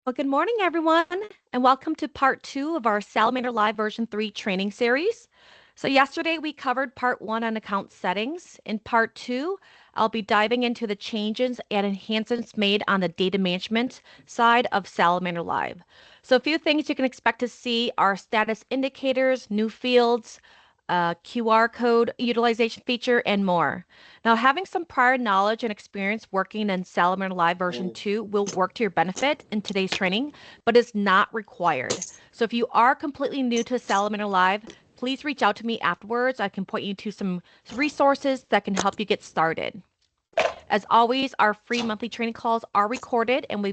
Well, good morning, everyone, and welcome to part 2 of our Salamander Live version 3 training series. So yesterday we covered part 1 on account settings. In part 2, I'll be diving into the changes and enhancements made on the data management side of Salamander Live. So a few things you can expect to see are status indicators, new fields, QR code utilization feature, and more. Now, having some prior knowledge and experience working in Salamander Live version 2 will work to your benefit in today's training, but is not required. So if you are completely new to Salamander Live, please reach out to me afterwards. I can point you to some resources that can help you get started. As always, our free monthly training calls are recorded and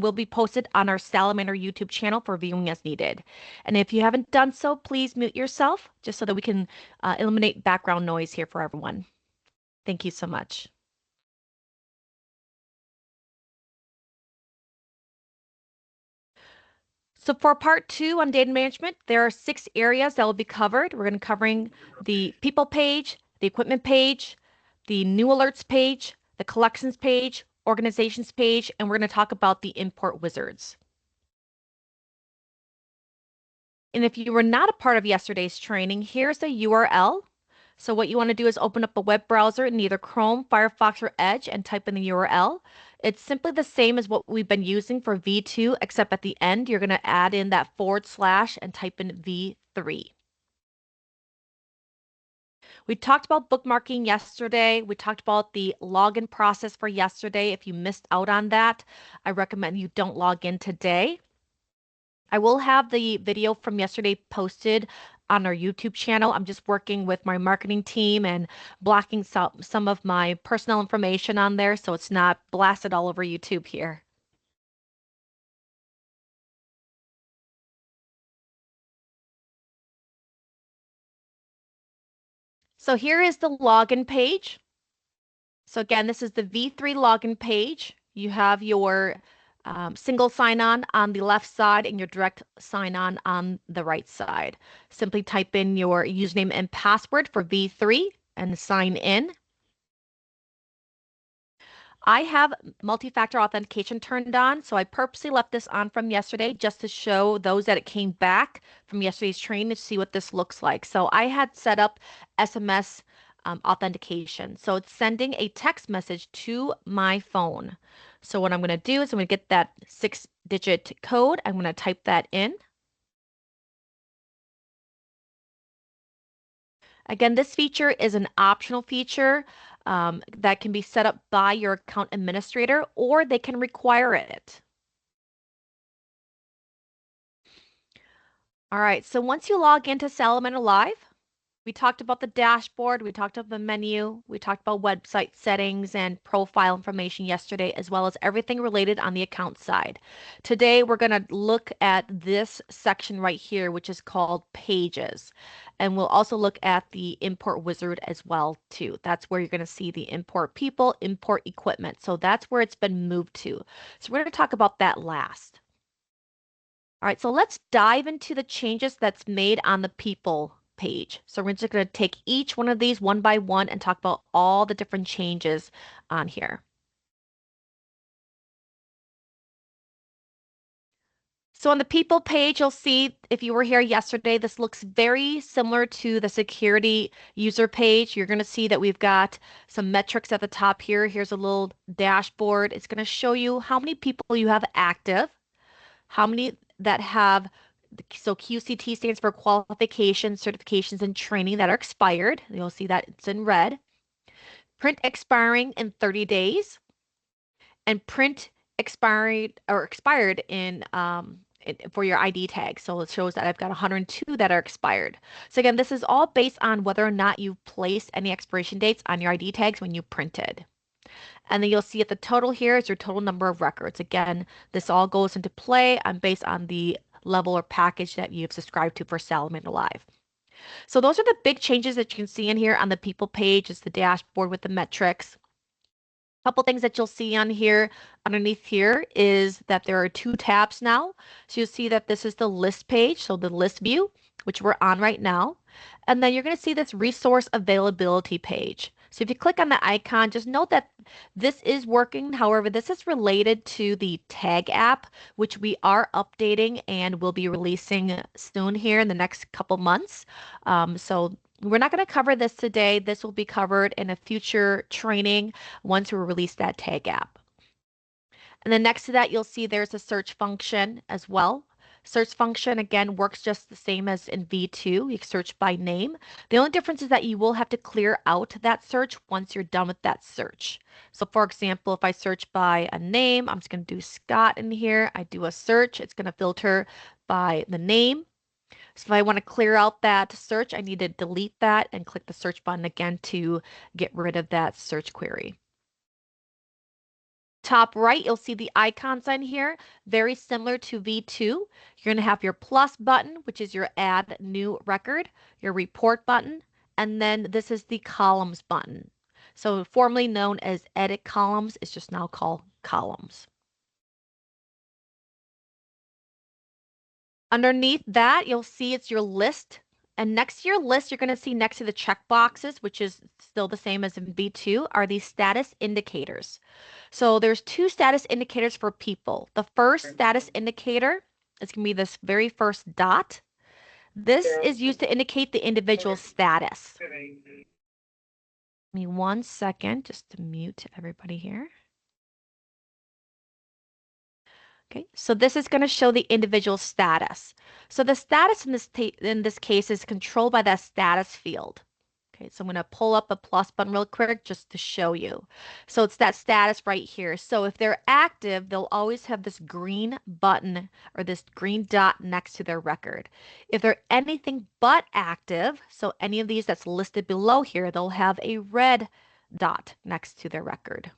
will be posted on our Salamander YouTube channel for viewing as needed. And if you haven't done so, please mute yourself just so that we can eliminate background noise here for everyone. Thank you so much. So for part 2 on data management, there are 6 areas that will be covered. We're going to be covering the people page, the equipment page, the new alerts page, the collections page, organizations page, and we're going to talk about the import wizards. And if you were not a part of yesterday's training, here's the URL. So what you want to do is open up a web browser in either Chrome, Firefox, or Edge and type in the URL. It's simply the same as what we've been using for V2, except at the end, you're going to add in that / and type in V3. We talked about bookmarking yesterday. We talked about the login process for yesterday. If you missed out on that, I recommend you don't log in today. I will have the video from yesterday posted on our YouTube channel. I'm just working with my marketing team and blocking some of my personal information on there so it's not blasted all over YouTube here. So here is the login page. So again, this is the V3 login page. You have your single sign-on on the left side and your direct sign-on on the right side. Simply type in your username and password for V3 and sign in. I have multi-factor authentication turned on, so I purposely left this on from yesterday just to show those that it came back from yesterday's training to see what this looks like. So I had set up SMS authentication. So it's sending a text message to my phone. So what I'm going to do is I'm going to get that 6-digit code. I'm going to type that in. Again, this feature is an optional feature that can be set up by your account administrator, or they can require it. All right, so once you log into Salamander Live, we talked about the dashboard, we talked about the menu, we talked about website settings and profile information yesterday, as well as everything related on the account side. Today, we're going to look at this section right here, which is called Pages. And we'll also look at the import wizard as well, too. That's where you're going to see the import people, import equipment. So that's where it's been moved to. So we're going to talk about that last. All right, so let's dive into the changes that's made on the people page. So we're just going to take each one of these one by one and talk about all the different changes on here. So on the people page, you'll see if you were here yesterday, this looks very similar to the security user page. You're going to see that we've got some metrics at the top here. Here's a little dashboard. It's going to show you how many people you have active, how many that have, so QCT stands for qualifications, certifications, and training that are expired. You'll see that it's in red. Print expiring in 30 days, and print expired in for your ID tag. So it shows that I've got 102 that are expired. So again, this is all based on whether or not you've placed any expiration dates on your ID tags when you printed. And then you'll see at the total here is your total number of records. Again, this all goes into play based on the level or package that you've subscribed to for Salamander Live. So those are the big changes that you can see in here on the people page. It's the dashboard with the metrics. A couple things that you'll see on here underneath here is that there are 2 tabs now. So you'll see that this is the list page, so the list view, which we're on right now. And then you're going to see this resource availability page. So if you click on the icon, just note that this is working. However, this is related to the tag app, which we are updating and will be releasing soon here in the next couple months. So we're not going to cover this today. This will be covered in a future training once we release that tag app. And then next to that, you'll see there's a search function as well. Search function, again, works just the same as in V2. You can search by name. The only difference is that you will have to clear out that search once you're done with that search. So for example, if I search by a name, I'm just going to do Scott in here. I do a search. It's going to filter by the name. So if I want to clear out that search, I need to delete that and click the search button again to get rid of that search query. Top right, you'll see the icons on here, very similar to V2. You're going to have your plus button, which is your add new record, your report button, and then this is the columns button. So formerly known as edit columns, it's just now called columns. Underneath that, you'll see it's your list. And next to your list, you're going to see next to the check boxes, which is still the same as in V2, are these status indicators. So there's two status indicators for people. The first status indicator is going to be this very first dot. This is used to indicate the individual status. Give me 1 second just to mute everybody here. Okay, so this is going to show the individual status. So the status in this case is controlled by that status field. Okay, so I'm going to pull up a plus button real quick just to show you. So it's that status right here. So if they're active, they'll always have this green button or this green dot next to their record. If they're anything but active, so any of these that's listed below here, they'll have a red dot next to their record.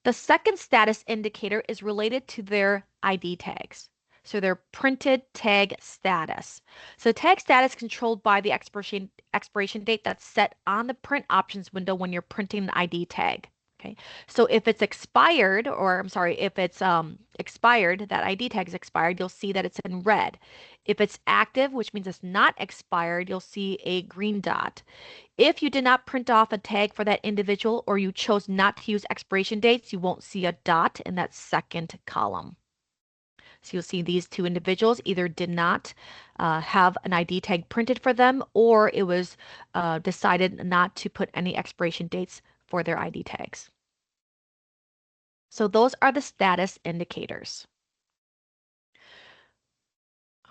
The second status indicator is related to their ID tags. So their printed tag status. So tag status is controlled by the expiration date that's set on the print options window when you're printing the ID tag. Okay, so if it's expired, or I'm sorry, if it's expired, that ID tag is expired, you'll see that it's in red. If it's active, which means it's not expired, you'll see a green dot. If you did not print off a tag for that individual or you chose not to use expiration dates, you won't see a dot in that second column. So you'll see these two individuals either did not have an ID tag printed for them, or it was decided not to put any expiration dates for their ID tags. So those are the status indicators.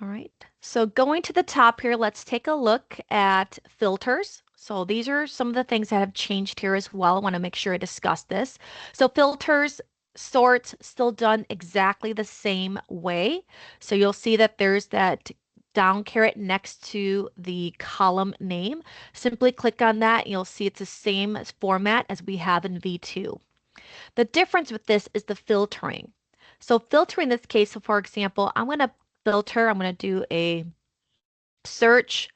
All right, so going to the top here, let's take a look at filters. So these are some of the things that have changed here as well. I want to make sure I discuss this. So filters, sorts, still done exactly the same way. So you'll see that there's that down caret next to the column name. Simply click on that and you'll see it's the same format as we have in V2. The difference with this is the filtering. So filtering in this case, so for example, I'm going to filter, I'm going to do a search,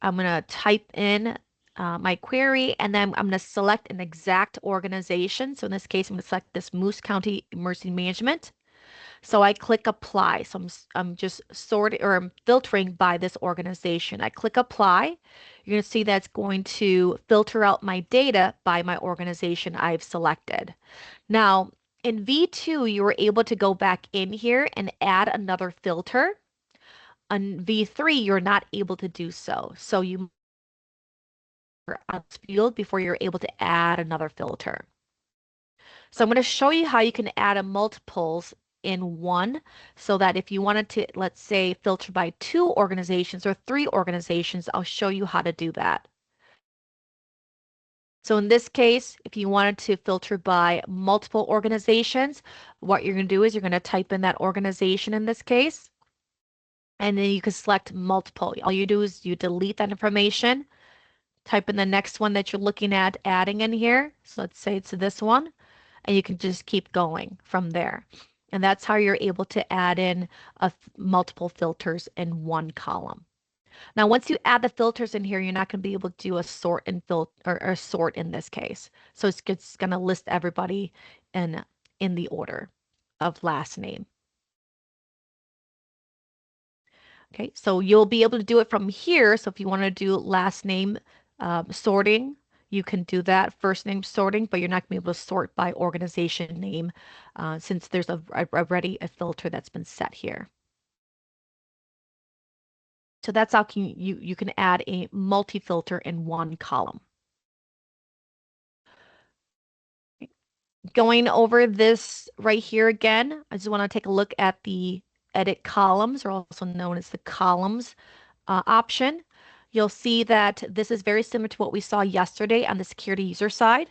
I'm going to type in my query, and then I'm going to select an exact organization. So in this case, I'm going to select this Moose County Emergency Management. So I click apply. So I'm just sorting or I'm filtering by this organization. I click apply. You're going to see that's going to filter out my data by my organization I've selected. Now, in V2, you were able to go back in here and add another filter. On V3, you're not able to do so. So you are on this field before you're able to add another filter. So I'm going to show you how you can add a multiples in one so that if you wanted to, let's say, filter by 2 organizations or 3 organizations, I'll show you how to do that. So in this case, if you wanted to filter by multiple organizations, what you're going to do is you're going to type in that organization in this case, and then you can select multiple. All you do is you delete that information, type in the next one that you're looking at adding in here. So let's say it's this one, and you can just keep going from there. And that's how you're able to add in multiple filters in one column. Now, once you add the filters in here, you're not going to be able to do a sort and filter or sort in this case. So it's going to list everybody in the order of last name. Okay, so you'll be able to do it from here. So if you want to do last name Sorting, you can do that, first name sorting, but you're not going to be able to sort by organization name since there's already a filter that's been set here. So that's how you can add a multi-filter in one column. Going over this right here again, I just want to take a look at the edit columns, or also known as the columns option. You'll see that this is very similar to what we saw yesterday on the security user side.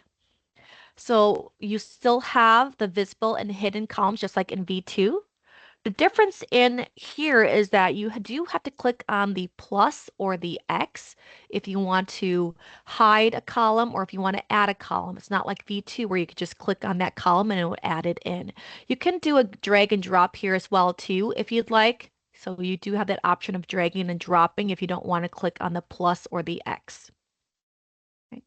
So you still have the visible and hidden columns just like in V2. The difference in here is that you do have to click on the plus or the X if you want to hide a column or if you want to add a column. It's not like V2 where you could just click on that column and it would add it in. You can do a drag and drop here as well too if you'd like. So you do have that option of dragging and dropping if you don't want to click on the plus or the X. Okay.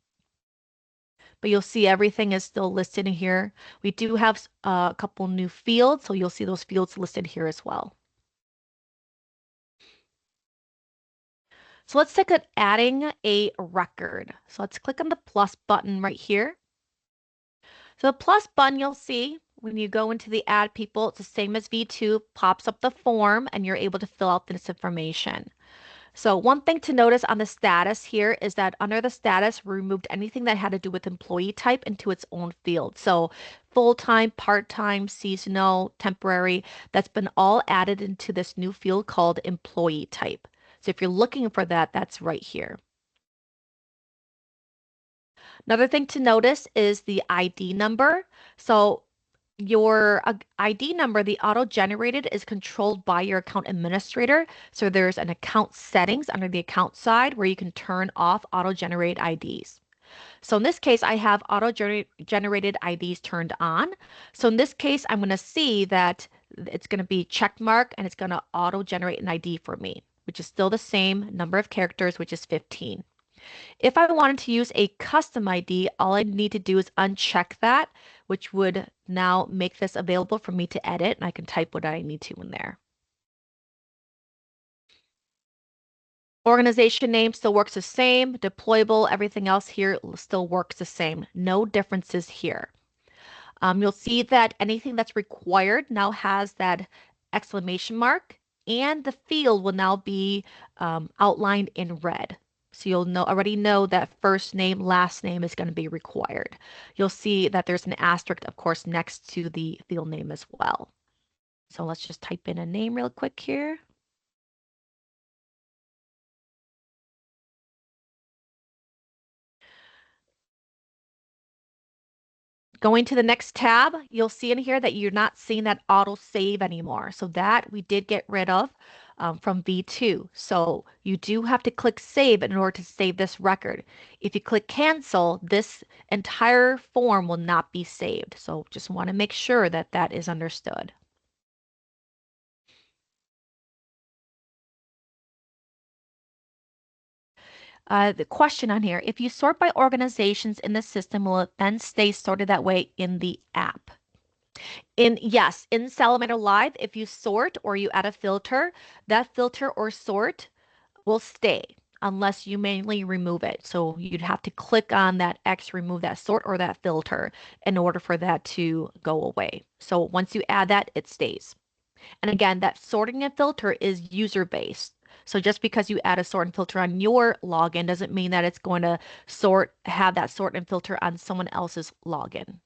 But you'll see everything is still listed in here. We do have a couple new fields, so you'll see those fields listed here as well. So let's look at adding a record. So let's click on the plus button right here. So the plus button you'll see when you go into the add people, it's the same as V2, pops up the form and you're able to fill out this information. So one thing to notice on the status here is that under the status, we removed anything that had to do with employee type into its own field. So full-time, part-time, seasonal, temporary, that's been all added into this new field called employee type. So if you're looking for that, that's right here. Another thing to notice is the ID number. So your ID number, the auto-generated, is controlled by your account administrator. So there's an account settings under the account side where you can turn off auto-generate IDs. So in this case, I have auto-generated IDs turned on. So in this case, I'm going to see that it's going to be check mark and it's going to auto-generate an ID for me, which is still the same number of characters, which is 15. If I wanted to use a custom ID, all I need to do is uncheck that, which would now make this available for me to edit, and I can type what I need to in there. Organization name still works the same. Deployable, everything else here still works the same. No differences here. You'll see that anything that's required now has that exclamation mark, and the field will now be outlined in red. So you'll already know that first name, last name is going to be required. You'll see that there's an asterisk, of course, next to the field name as well. So let's just type in a name real quick here. Going to the next tab, you'll see in here that you're not seeing that auto save anymore. So that we did get rid of from V2. So you do have to click save in order to save this record. If you click cancel, this entire form will not be saved. So just want to make sure that that is understood. The question on here, if you sort by organizations in the system, will it then stay sorted that way in the app? Yes, in Salamander Live, if you sort or you add a filter, that filter or sort will stay unless you manually remove it. So you'd have to click on that X, remove that sort or that filter in order for that to go away. So once you add that, it stays. And again, that sorting and filter is user-based. So just because you add a sort and filter on your login doesn't mean that it's going to have that sort and filter on someone else's login.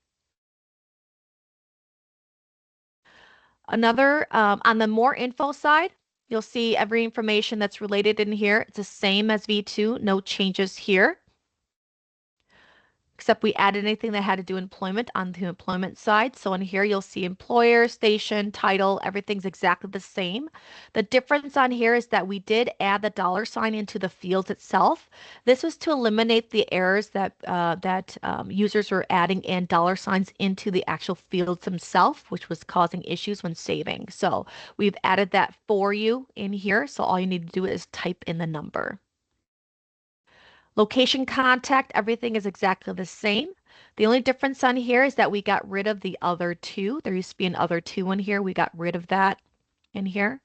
Another, on the more info side, you'll see every information that's related in here. It's the same as V2, no changes here. Except we added anything that had to do employment on the employment side. So in here, you'll see employer, station, title, everything's exactly the same. The difference on here is that we did add the $ into the fields itself. This was to eliminate the errors that users were adding in $ into the actual fields themselves, which was causing issues when saving. So we've added that for you in here. So all you need to do is type in the number. Location contact, everything is exactly the same. The only difference on here is that we got rid of the other two. There used to be an other two in here. We got rid of that in here.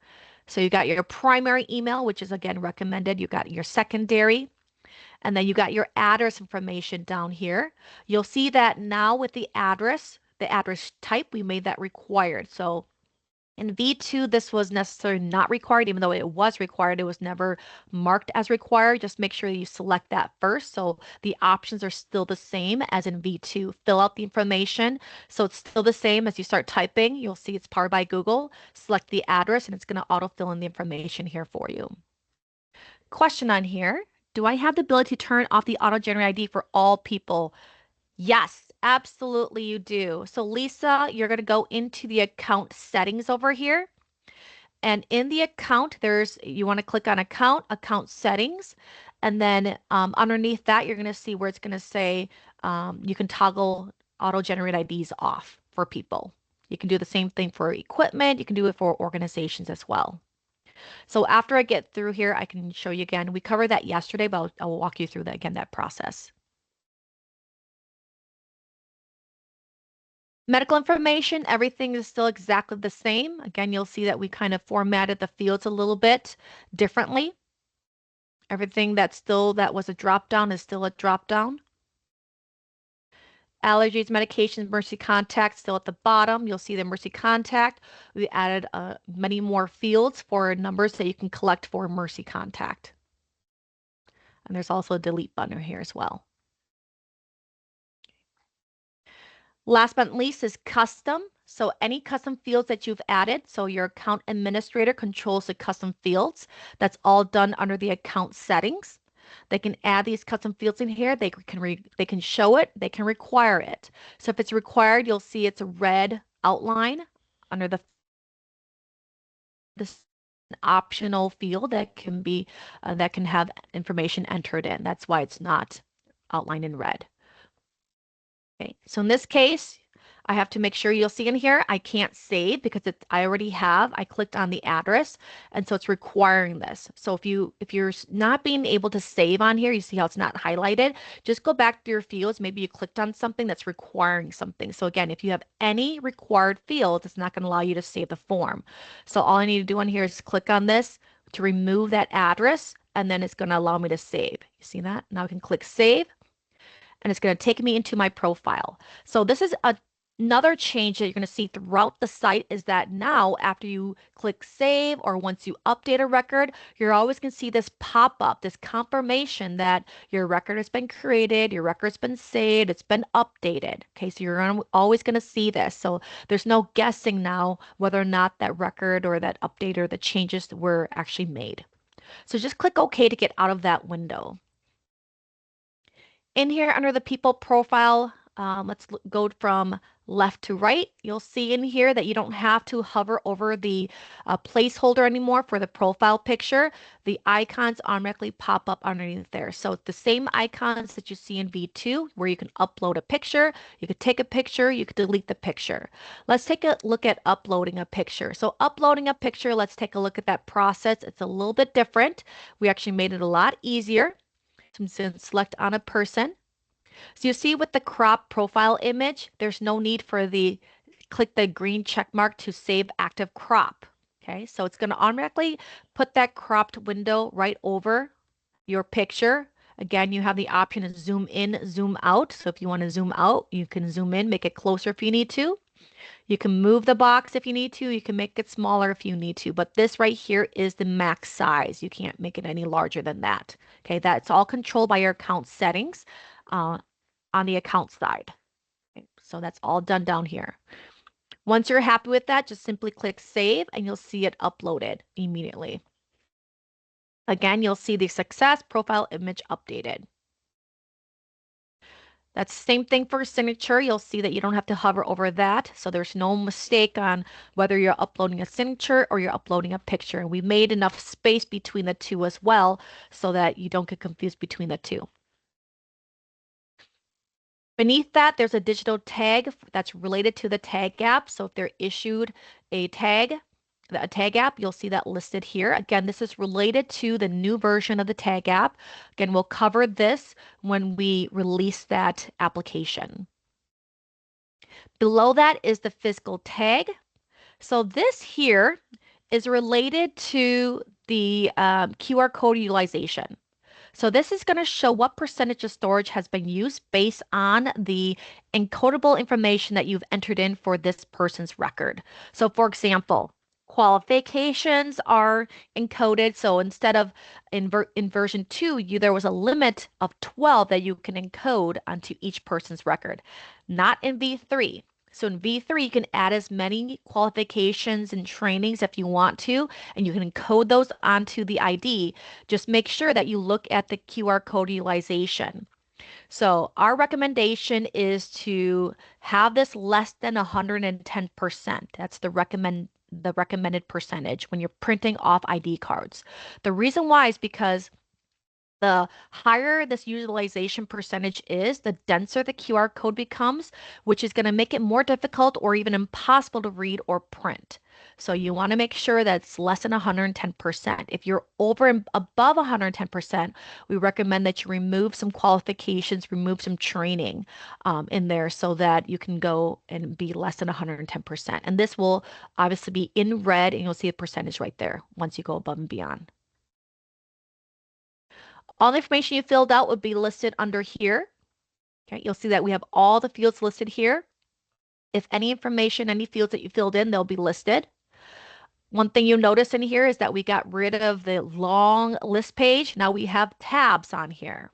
So you got your primary email, which is again recommended. You got your secondary. And then you got your address information down here. You'll see that now with the address type, we made that required. So in V2, this was necessarily not required, even though it was required. It was never marked as required. Just make sure you select that first. So the options are still the same as in V2. Fill out the information. So it's still the same as you start typing. You'll see it's powered by Google. Select the address and it's going to autofill in the information here for you. Question on here. Do I have the ability to turn off the auto-generate ID for all people? Yes, absolutely you do. So Lisa, you're going to go into the account settings over here. And in the account, you want to click on account settings. And then underneath that, you're going to see where it's going to say you can toggle auto-generate IDs off for people. You can do the same thing for equipment. You can do it for organizations as well. So after I get through here, I can show you again. We covered that yesterday, but I'll walk you through that again, that process. Medical information, everything is still exactly the same. Again, you'll see that we kind of formatted the fields a little bit differently. Everything that was a drop down is still a drop down. Allergies, medications, emergency contact still at the bottom. You'll see the emergency contact. We added many more fields for numbers that you can collect for emergency contact. And there's also a delete button here as well. Last but not least is custom. So any custom fields that you've added, so your account administrator controls the custom fields. That's all done under the account settings. They can add these custom fields in here. They can show it. They can require it. So if it's required, you'll see it's a red outline under this optional field that can have information entered in. That's why it's not outlined in red. Okay, so in this case, I have to make sure you'll see in here, I can't save because I clicked on the address, and so it's requiring this. So if you're not being able to save on here, you see how it's not highlighted, just go back to your fields. Maybe you clicked on something that's requiring something. So again, if you have any required fields, it's not going to allow you to save the form. So all I need to do on here is click on this to remove that address, and then it's going to allow me to save. You see that? Now I can click save, and it's going to take me into my profile. So this is another change that you're going to see throughout the site is that now after you click save or once you update a record, you're always going to see this pop up, this confirmation that your record has been created, your record's been saved, it's been updated. Okay, so you're always going to see this. So there's no guessing now whether or not that record or that update or the changes were actually made. So just click OK to get out of that window. In here under the people profile, let's go from left to right. You'll see in here that you don't have to hover over the placeholder anymore for the profile picture. The icons automatically pop up underneath there. So the same icons that you see in V2 where you can upload a picture, you could take a picture, you could delete the picture. Let's take a look at uploading a picture. So uploading a picture, let's take a look at that process. It's a little bit different. We actually made it a lot easier. So select on a person. So you see with the crop profile image, there's no need for click the green check mark to save active crop. Okay, so it's going to automatically put that cropped window right over your picture. Again, you have the option to zoom in, zoom out. So if you want to zoom out, you can zoom in, make it closer if you need to. You can move the box if you need to. You can make it smaller if you need to. But this right here is the max size. You can't make it any larger than that. Okay, that's all controlled by your account settings on the account side. Okay, so that's all done down here. Once you're happy with that, just simply click save and you'll see it uploaded immediately. Again, you'll see the success profile image updated. That's the same thing for signature. You'll see that you don't have to hover over that. So there's no mistake on whether you're uploading a signature or you're uploading a picture. And we made enough space between the two as well so that you don't get confused between the two. Beneath that, there's a digital tag that's related to the tag app. So if they're issued a tag app, you'll see that listed here. Again, this is related to the new version of the tag app. Again, we'll cover this when we release that application. Below that is the physical tag. So this here is related to the QR code utilization. So this is going to show what percentage of storage has been used based on the encodable information that you've entered in for this person's record. So for example, qualifications are encoded. So instead of in version 2, there was a limit of 12 that you can encode onto each person's record, not in V3. So in V3, you can add as many qualifications and trainings if you want to, and you can encode those onto the ID. Just make sure that you look at the QR code utilization. So our recommendation is to have this less than 110%. That's the recommended percentage when you're printing off ID cards. The reason why is because the higher this utilization percentage is, the denser the QR code becomes, which is going to make it more difficult or even impossible to read or print. So you want to make sure that it's less than 110%. If you're over and above 110%, we recommend that you remove some qualifications, remove some training in there so that you can go and be less than 110%. And this will obviously be in red, and you'll see a percentage right there once you go above and beyond. All the information you filled out would be listed under here. Okay, you'll see that we have all the fields listed here. If any information, any fields that you filled in, they'll be listed. One thing you'll notice in here is that we got rid of the long list page. Now we have tabs on here.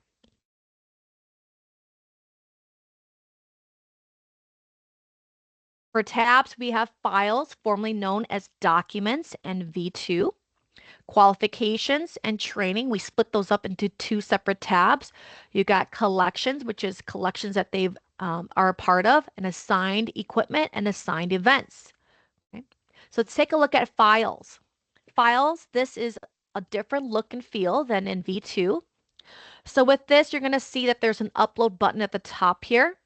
For tabs, we have files, formerly known as documents, and V2. Qualifications and training, we split those up into two separate tabs. You got collections, which is collections that they've are a part of, and assigned equipment and assigned events. Okay. So let's take a look at files. Files, this is a different look and feel than in V2. So with this, you're going to see that there's an upload button at the top here.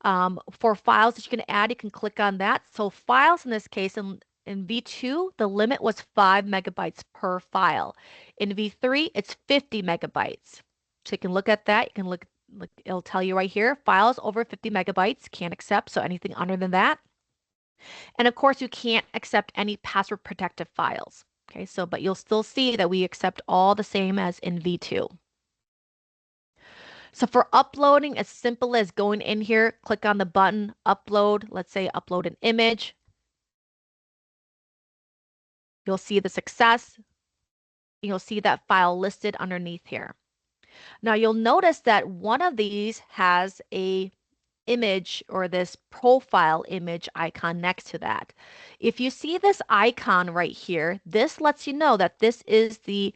For files that you can add, you can click on that. So files in this case, in V2, the limit was 5 megabytes per file. In V3, it's 50 megabytes. So you can look at that. You can look, it'll tell you right here, files over 50 megabytes can't accept, so anything under than that. And of course, you can't accept any password protected files. Okay, so but you'll still see that we accept all the same as in V2. So for uploading, as simple as going in here, click on the button, upload, let's say upload an image. You'll see the success. You'll see that file listed underneath here. Now you'll notice that one of these has a image or this profile image icon next to that. If you see this icon right here, this lets you know that this is the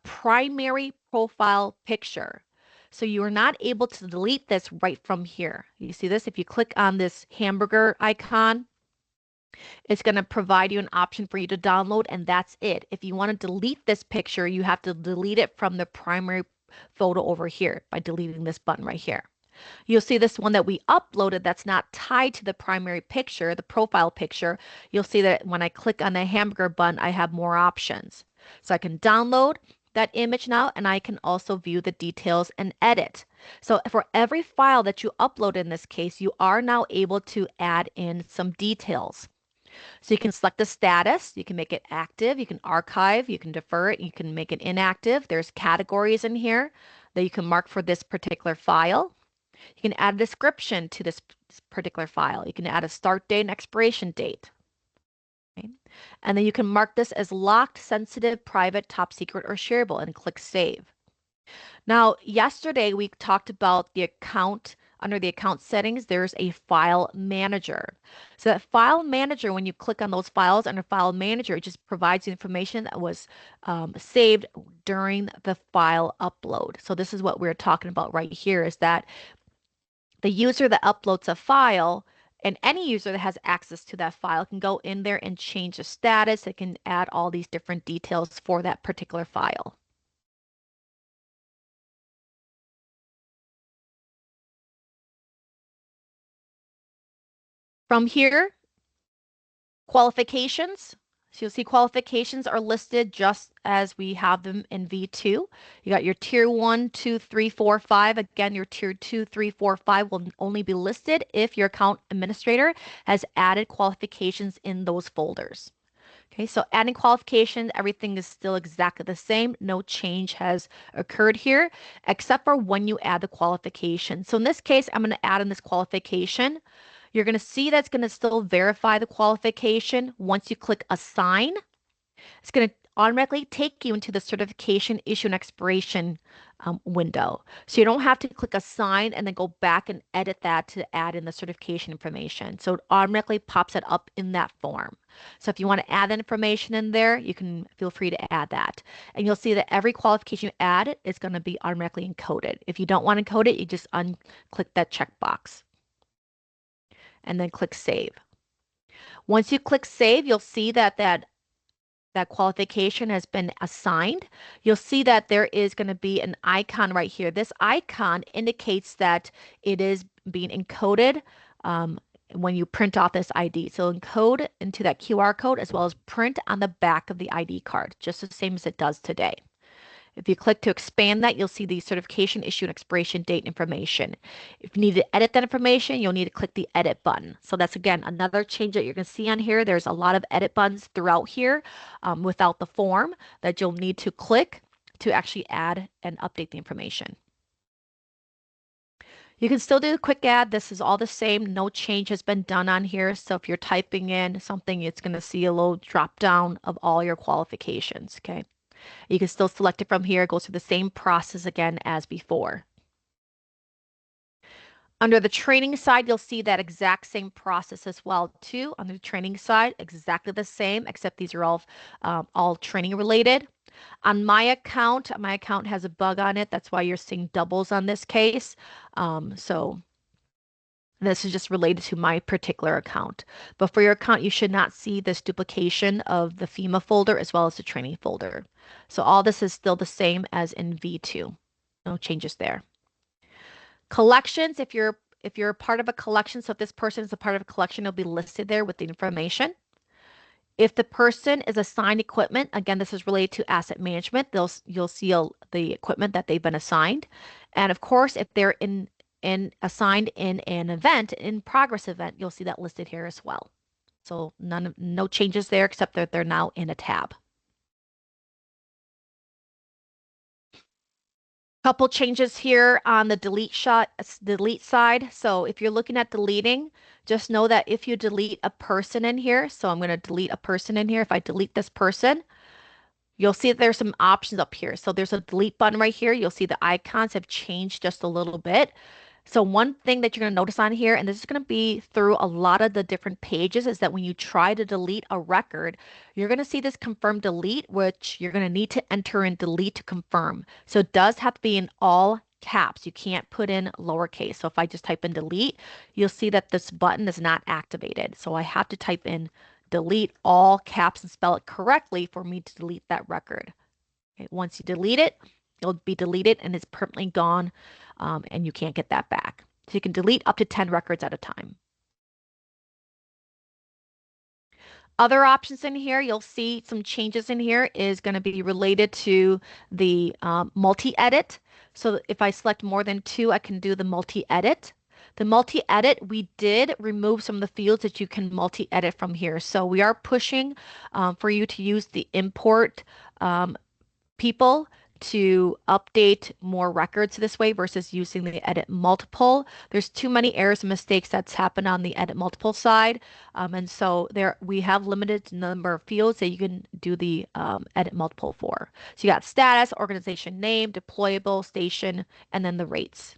primary profile picture. So you are not able to delete this right from here. You see this? If you click on this hamburger icon, it's going to provide you an option for you to download, and that's it. If you want to delete this picture, you have to delete it from the primary photo over here by deleting this button right here. You'll see this one that we uploaded that's not tied to the primary picture, the profile picture. You'll see that when I click on the hamburger button, I have more options. So I can download that image now, and I can also view the details and edit. So for every file that you upload in this case, you are now able to add in some details. So you can select the status, you can make it active, you can archive, you can defer it, you can make it inactive. There's categories in here that you can mark for this particular file. You can add a description to this particular file. You can add a start date and expiration date. Okay. And then you can mark this as locked, sensitive, private, top secret, or shareable and click save. Now, yesterday we talked about the account. Under the account settings, there's a file manager. So that file manager, when you click on those files under file manager, it just provides the information that was saved during the file upload. So this is what we're talking about right here, is that the user that uploads a file, and any user that has access to that file, can go in there and change the status. It can add all these different details for that particular file. From here, qualifications. So you'll see qualifications are listed just as we have them in V2. You got your tier 1, 2, 3, 4, 5. Again, your tier 2, 3, 4, 5 will only be listed if your account administrator has added qualifications in those folders. Okay, so adding qualifications, everything is still exactly the same. No change has occurred here, except for when you add the qualification. So in this case, I'm going to add in this qualification. You're going to see that's going to still verify the qualification. Once you click assign, it's going to automatically take you into the certification issue and expiration window. So you don't have to click assign and then go back and edit that to add in the certification information. So it automatically pops it up in that form. So if you want to add that information in there, you can feel free to add that. And you'll see that every qualification you add is going to be automatically encoded. If you don't want to encode it, you just unclick that checkbox and then click save. Once you click save, you'll see that qualification has been assigned. You'll see that there is going to be an icon right here. This icon indicates that it is being encoded when you print off this ID. So encode into that QR code as well as print on the back of the ID card, just the same as it does today. If you click to expand that, you'll see the certification issue and expiration date information. If you need to edit that information, you'll need to click the edit button. So that's, again, another change that you're going to see on here. There's a lot of edit buttons throughout here without the form that you'll need to click to actually add and update the information. You can still do a quick add. This is all the same. No change has been done on here. So if you're typing in something, it's going to see a little drop down of all your qualifications. Okay. You can still select it from here. It goes through the same process again as before. Under the training side, you'll see that exact same process as well too. On the training side, exactly the same, except these are all training related. On my account has a bug on it. That's why you're seeing doubles on this case. So this is just related to my particular account. But for your account, you should not see this duplication of the FEMA folder as well as the training folder. So all this is still the same as in V2. No changes there. Collections, if you're a part of a collection, so if this person is a part of a collection, it'll be listed there with the information. If the person is assigned equipment, again, this is related to asset management, you'll see the equipment that they've been assigned. And of course, if they're assigned in an event, in progress event, you'll see that listed here as well. So no changes there except that they're now in a tab. Couple changes here on the delete side. So if you're looking at deleting, just know that if you delete a person in here, so I'm going to delete a person in here. If I delete this person, you'll see that there's some options up here. So there's a delete button right here. You'll see the icons have changed just a little bit. So one thing that you're going to notice on here, and this is going to be through a lot of the different pages, is that when you try to delete a record, you're going to see this confirm delete, which you're going to need to enter in delete to confirm. So it does have to be in all caps. You can't put in lowercase. So if I just type in delete, you'll see that this button is not activated. So I have to type in delete all caps and spell it correctly for me to delete that record. Okay, once you delete it, it'll be deleted and it's permanently gone, and you can't get that back. So you can delete up to 10 records at a time. Other options in here, you'll see some changes in here is going to be related to the multi-edit. So if I select more than two, I can do the multi-edit. The multi-edit, we did remove some of the fields that you can multi-edit from here. So we are pushing for you to use the import people to update more records this way versus using the edit multiple. There's too many errors and mistakes that's happened on the edit multiple side. And so there we have limited number of fields that you can do the edit multiple for. So you got status, organization name, deployable, station, and then the rates.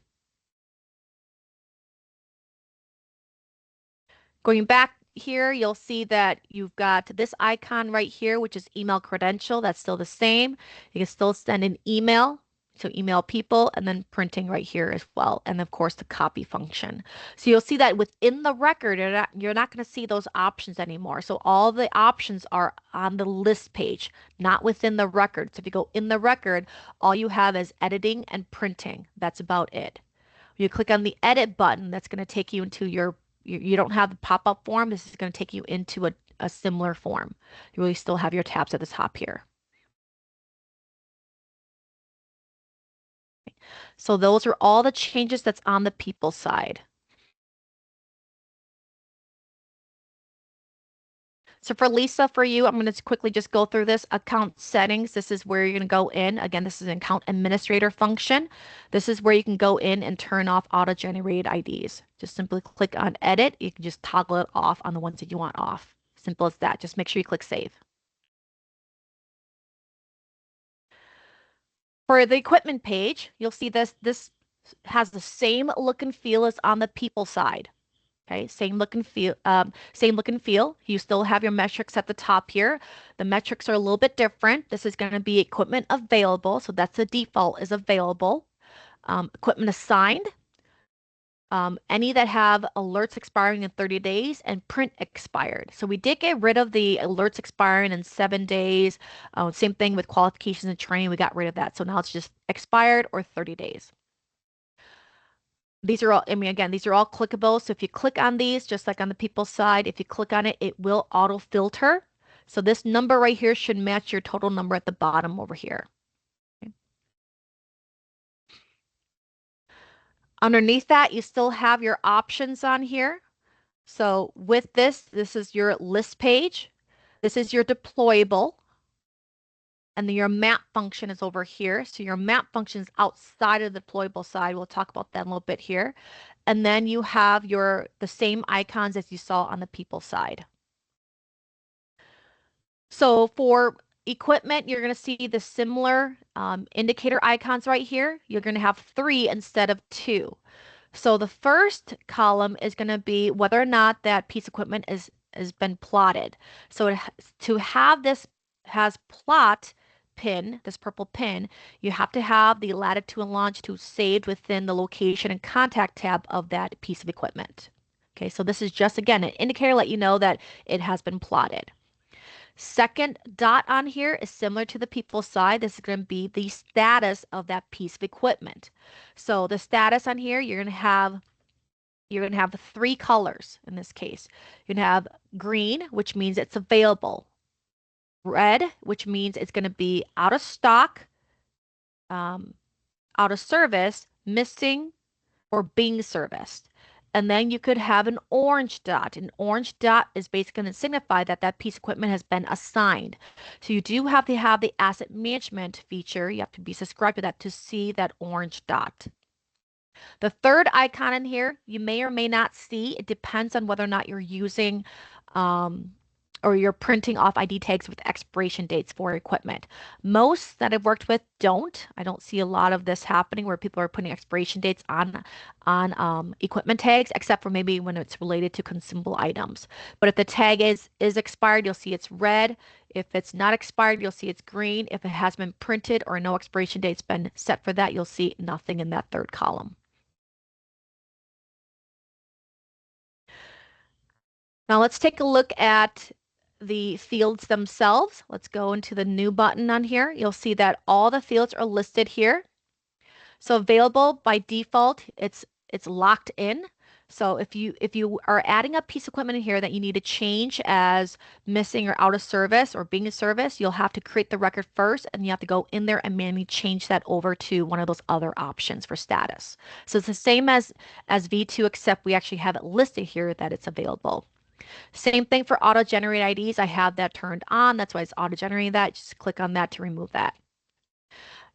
Going back here, you'll see that you've got this icon right here, which is email credential. That's still the same. You can still send an email, so email people, and then printing right here as well. And of course, the copy function. So you'll see that within the record, you're not going to see those options anymore. So all the options are on the list page, not within the record. So if you go in the record, all you have is editing and printing. That's about it. You click on the edit button, that's going to take you into you don't have the pop-up form. This is going to take you into a similar form. You really still have your tabs at the top here. So those are all the changes that's on the people side. So for Lisa, for you, I'm going to quickly just go through this account settings. This is where you're going to go in. Again, this is an account administrator function. This is where you can go in and turn off auto-generated IDs. Just simply click on edit. You can just toggle it off on the ones that you want off. Simple as that. Just make sure you click save. For the equipment page, you'll see this has the same look and feel as on the people side. Okay, same look and feel, same look and feel. You still have your metrics at the top here. The metrics are a little bit different. This is going to be equipment available, so that's the default is available. Equipment assigned, any that have alerts expiring in 30 days and print expired. So we did get rid of the alerts expiring in 7 days. Same thing with qualifications and training. We got rid of that. So now it's just expired or 30 days. These are all, I mean, again, these are all clickable. So if you click on these, just like on the people side, if you click on it, it will auto filter. So this number right here should match your total number at the bottom over here. Okay. Underneath that, you still have your options on here. So with this is your list page. This is your deployable. And then your map function is over here. So your map function is outside of the deployable side. We'll talk about that in a little bit here. And then you have the same icons as you saw on the people side. So for equipment, you're going to see the similar indicator icons right here. You're going to have 3 instead of 2. So the first column is going to be whether or not that piece of equipment has been plotted. So to have this has plot pin, this purple pin, you have to have the latitude and longitude saved within the location and contact tab of that piece of equipment. Okay, so this is just, again, an indicator to let you know that it has been plotted. Second dot on here is similar to the people side. This is going to be the status of that piece of equipment. So the status on here, you're going to have 3 colors in this case. You're going to have green, which means it's available. Red, which means it's going to be out of stock, out of service, missing, or being serviced. And then you could have an orange dot. An orange dot is basically going to signify that that piece of equipment has been assigned. So you do have to have the asset management feature. You have to be subscribed to that to see that orange dot. The third icon in here, you may or may not see. It depends on whether or not you're using or you're printing off ID tags with expiration dates for equipment. Most that I've worked with don't. I don't see a lot of this happening where people are putting expiration dates on equipment tags, except for maybe when it's related to consumable items. But if the tag is expired, you'll see it's red. If it's not expired, you'll see it's green. If it has been printed or no expiration date's been set for that, you'll see nothing in that third column. Now let's take a look at the fields themselves. Let's go into the new button on here. You'll see that all the fields are listed here. So available by default, it's locked in. So if you are adding a piece of equipment in here that you need to change as missing or out of service or being in service, you'll have to create the record first and you have to go in there and manually change that over to one of those other options for status. So it's the same as V2, except we actually have it listed here that it's available. Same thing for auto-generate IDs. I have that turned on. That's why it's auto-generating that. Just click on that to remove that.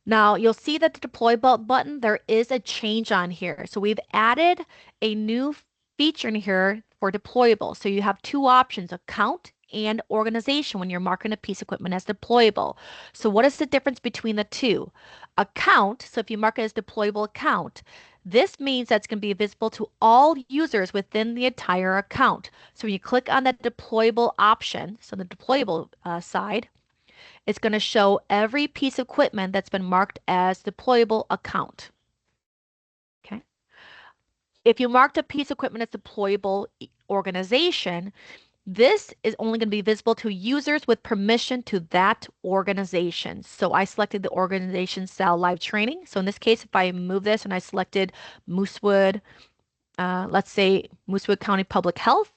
Now you'll see that the deploy button, there is a change on here. So we've added a new feature in here for deployable. So you have 2 options, account and organization when you're marking a piece of equipment as deployable. So what is the difference between the 2? Account, so if you mark it as deployable account, this means that's going to be visible to all users within the entire account. So when you click on that deployable option, so the deployable side, it's going to show every piece of equipment that's been marked as deployable account. Okay. If you marked a piece of equipment as deployable organization, this is only going to be visible to users with permission to that organization. So I selected the organization SalamanderLive training. So in this case, if I move this and I selected Moosewood, let's say Moosewood County Public Health,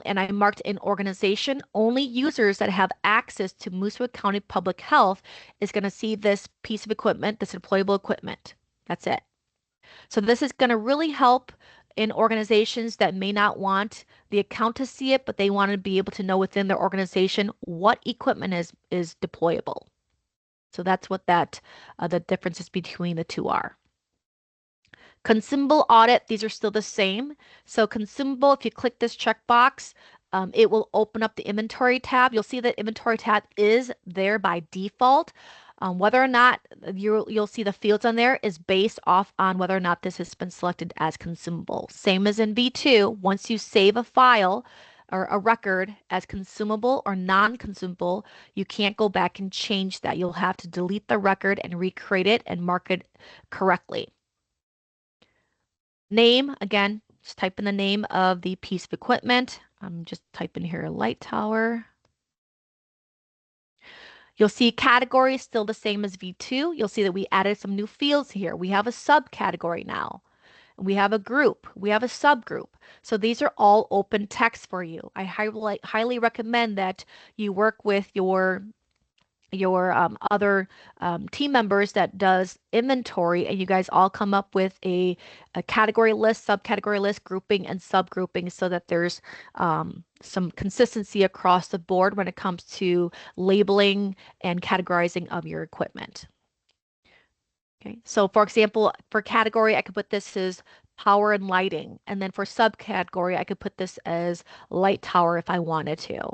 and I marked in organization, only users that have access to Moosewood County Public Health is going to see this piece of equipment, this deployable equipment. That's it. So this is going to really help in organizations that may not want the account to see it, but they want to be able to know within their organization what equipment is deployable. So that's what the differences between the two are. Consumable audit, these are still the same. So consumable, if you click this checkbox, it will open up the inventory tab. You'll see that inventory tab is there by default. Whether or not you'll see the fields on there is based off on whether or not this has been selected as consumable. Same as in V2, once you save a file or a record as consumable or non-consumable, you can't go back and change that. You'll have to delete the record and recreate it and mark it correctly. Name, again, just type in the name of the piece of equipment. I'm just typing here light tower. You'll see category is still the same as V2. You'll see that we added some new fields here. We have a subcategory now. We have a group. We have a subgroup. So these are all open text for you. I highly recommend that you work with your other team members that does inventory, and you guys all come up with a category list, subcategory list, grouping and subgrouping, so that there's some consistency across the board when it comes to labeling and categorizing of your equipment. Okay, so for example, for category, I could put this as power and lighting, and then for subcategory, I could put this as light tower if I wanted to.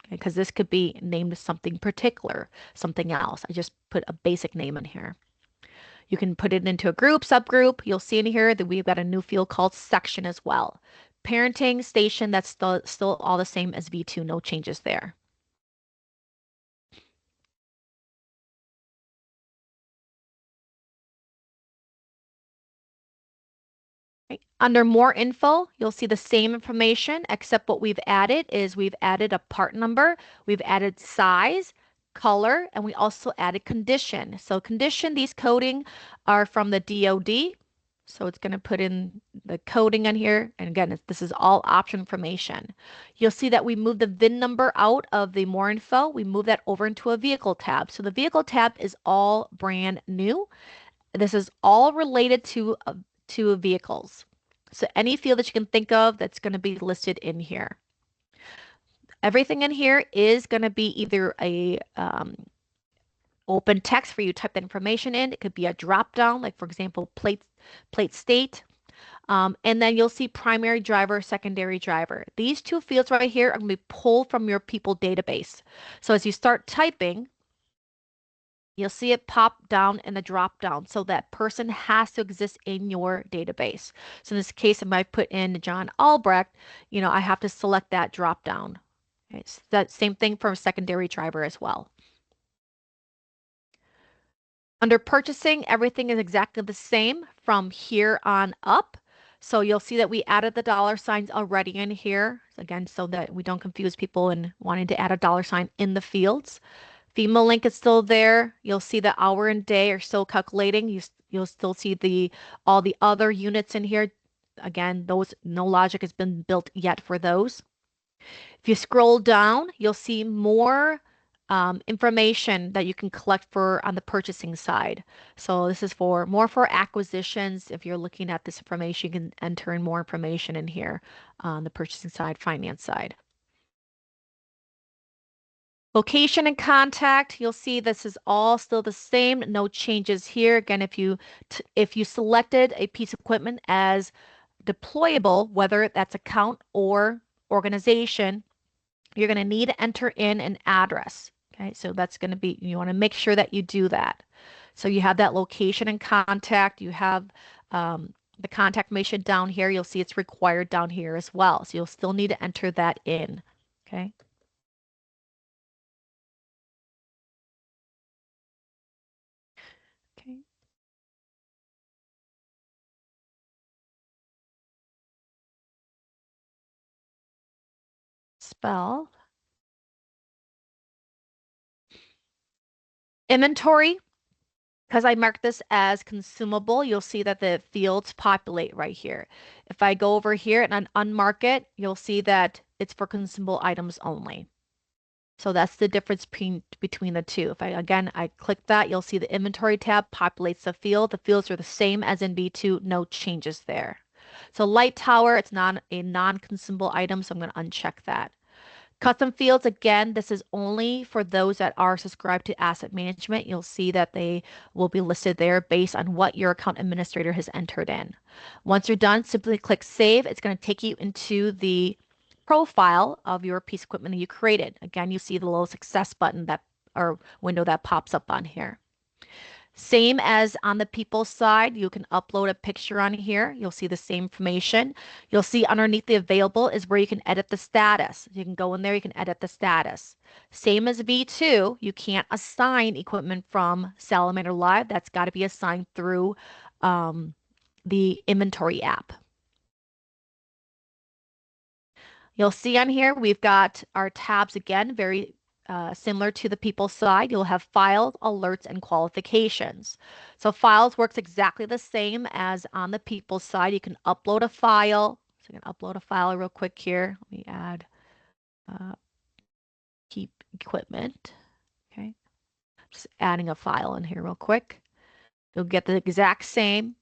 Because this could be named something particular, something else. I just put a basic name in here. You can put it into a group, subgroup. You'll see in here that we've got a new field called section as well. Parenting, station, that's still all the same as V2, no changes there. Right. Under more info, you'll see the same information, except what we've added is we've added a part number, we've added size, color, and we also added condition. So condition, these coding are from the DoD. So it's going to put in the coding on here. And again, this is all option information. You'll see that we moved the VIN number out of the more info. We moved that over into a vehicle tab. So the vehicle tab is all brand new. This is all related to vehicles. So any field that you can think of that's going to be listed in here. Everything in here is going to be either a open text for you to type that information in. It could be a drop down, like for example, plate state. And then you'll see primary driver, secondary driver. These two fields right here are going to be pulled from your people database. So as you start typing, you'll see it pop down in the drop down. So that person has to exist in your database. So in this case, if I put in John Albrecht, I have to select that drop down. Okay, so that same thing for a secondary driver as well. Under purchasing, everything is exactly the same from here on up. So you'll see that we added the dollar signs already in here, again, so that we don't confuse people in wanting to add a dollar sign in the fields. FEMA link is still there. You'll see the hour and day are still calculating. You'll still see all the other units in here. Again, those no logic has been built yet for those. If you scroll down, you'll see more information that you can collect on the purchasing side. So this is more for acquisitions. If you're looking at this information, you can enter in more information in here on the purchasing side, finance side. Location and contact, you'll see this is all still the same, no changes here. Again, if you selected a piece of equipment as deployable, whether that's account or organization, you're going to need to enter in an address. Okay, so that's going to be, you want to make sure that you do that. So you have that location and contact, you have the contact information down here. You'll see it's required down here as well. So you'll still need to enter that in. Okay. Okay. Spell. Inventory, because I marked this as consumable, you'll see that the fields populate right here. If I go over here and unmark it, you'll see that it's for consumable items only. So that's the difference between the two. If I click that, you'll see the inventory tab populates the field. The fields are the same as in V2, no changes there. So light tower, it's not a non-consumable item, so I'm going to uncheck that. Custom fields, again, this is only for those that are subscribed to asset management. You'll see that they will be listed there based on what your account administrator has entered in. Once you're done, simply click save. It's going to take you into the profile of your piece of equipment that you created. Again, you see the little success button that or window that pops up on here. Same as on the people side, you can upload a picture on here. You'll see the same information. You'll see underneath the available is where you can edit the status. You can go in there, you can edit the status. Same as V2, you can't assign equipment from Salamander Live. That's got to be assigned through the inventory app. You'll see on here, we've got our tabs again, very similar to the people side. You'll have files, alerts, and qualifications. So files works exactly the same as on the people side. You can upload a file. So you can upload a file real quick here. Let me add keep equipment. Okay. Just adding a file in here real quick. You'll get the exact same.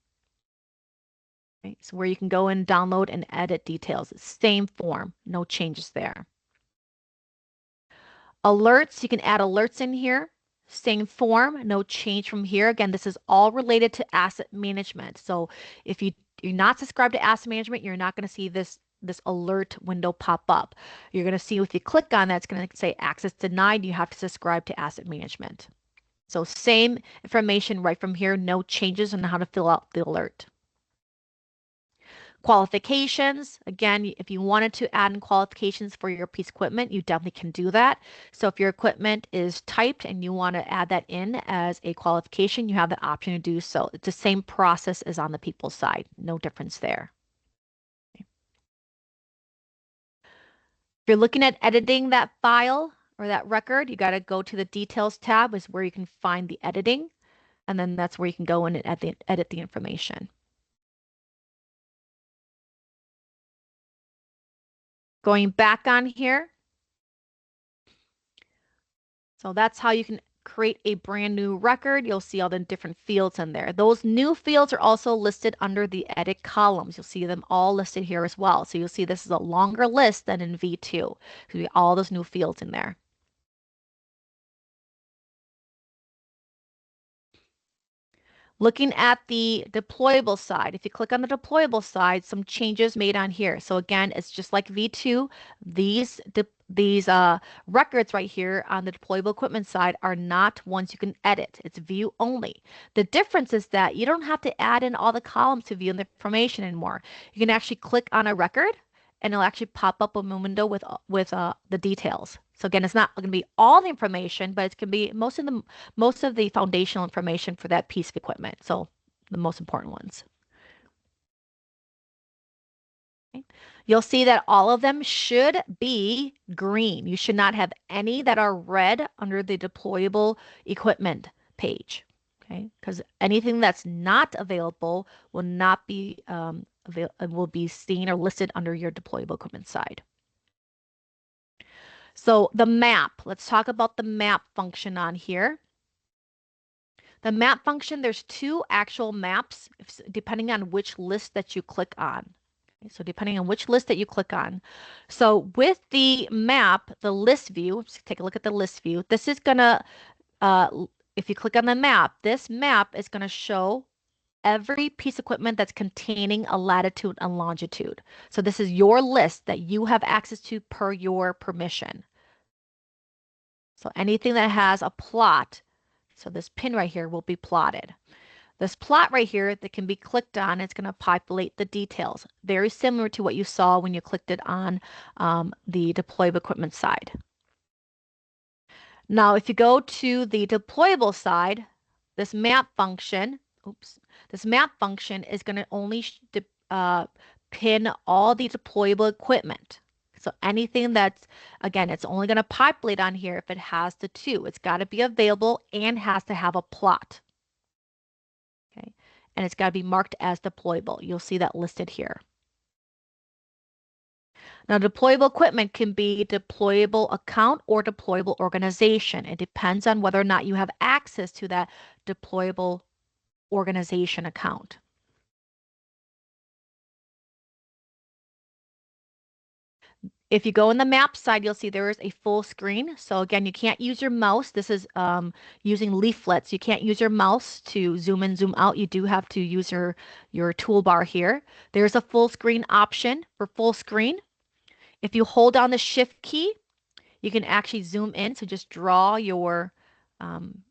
Okay. So where you can go and download and edit details. Same form, no changes there. Alerts, you can add alerts in here. Same form, no change from here. Again, this is all related to asset management. So if you're not subscribed to asset management, you're not going to see this alert window pop up. You're going to see if you click on that, it's going to say access denied. You have to subscribe to asset management. So same information right from here, no changes on how to fill out the alert. Qualifications, again, if you wanted to add in qualifications for your piece of equipment, you definitely can do that. So if your equipment is typed and you want to add that in as a qualification, you have the option to do so. It's the same process as on the people side, no difference there. If you're looking at editing that file or that record, you got to go to the details tab is where you can find the editing, and then that's where you can go in and edit the information. Going back on here. So that's how you can create a brand new record. You'll see all the different fields in there. Those new fields are also listed under the edit columns. You'll see them all listed here as well. So you'll see this is a longer list than in V2. So all those new fields in there. Looking at the deployable side, if you click on the deployable side, some changes made on here. So again, it's just like V2. These records right here on the deployable equipment side are not ones you can edit. It's view only. The difference is that you don't have to add in all the columns to view the information anymore. You can actually click on a record and it'll actually pop up a window with the details. So again, it's not going to be all the information, but it's going to be most of the foundational information for that piece of equipment. So the most important ones. Okay. You'll see that all of them should be green. You should not have any that are red under the deployable equipment page. Okay, because anything that's not available will not be will be seen or listed under your deployable equipment side. So the map, let's talk about the map function on here. The map function, there's two actual maps depending on which list that you click on. Okay, so depending on which list that you click on. So with the map, the list view, let's take a look at the list view. This is gonna, if you click on the map, this map is gonna show every piece of equipment that's containing a latitude and longitude. So this is your list that you have access to per your permission. So anything that has a plot, so this pin right here will be plotted. This plot right here that can be clicked on, it's going to populate the details. Very similar to what you saw when you clicked it on the deployable equipment side. Now, if you go to the deployable side, this map function, this map function is going to only pin all the deployable equipment. So anything that's, again, it's only going to populate on here if it has the two. It's got to be available and has to have a plot. Okay, and it's got to be marked as deployable. You'll see that listed here. Now, deployable equipment can be deployable account or deployable organization. It depends on whether or not you have access to that deployable organization account. If you go in the map side, you'll see there is a full screen. So again, you can't use your mouse. This is using leaflets. You can't use your mouse to zoom in, zoom out. You do have to use your toolbar here. There's a full screen option for full screen. If you hold down the shift key, you can actually zoom in. So just draw um,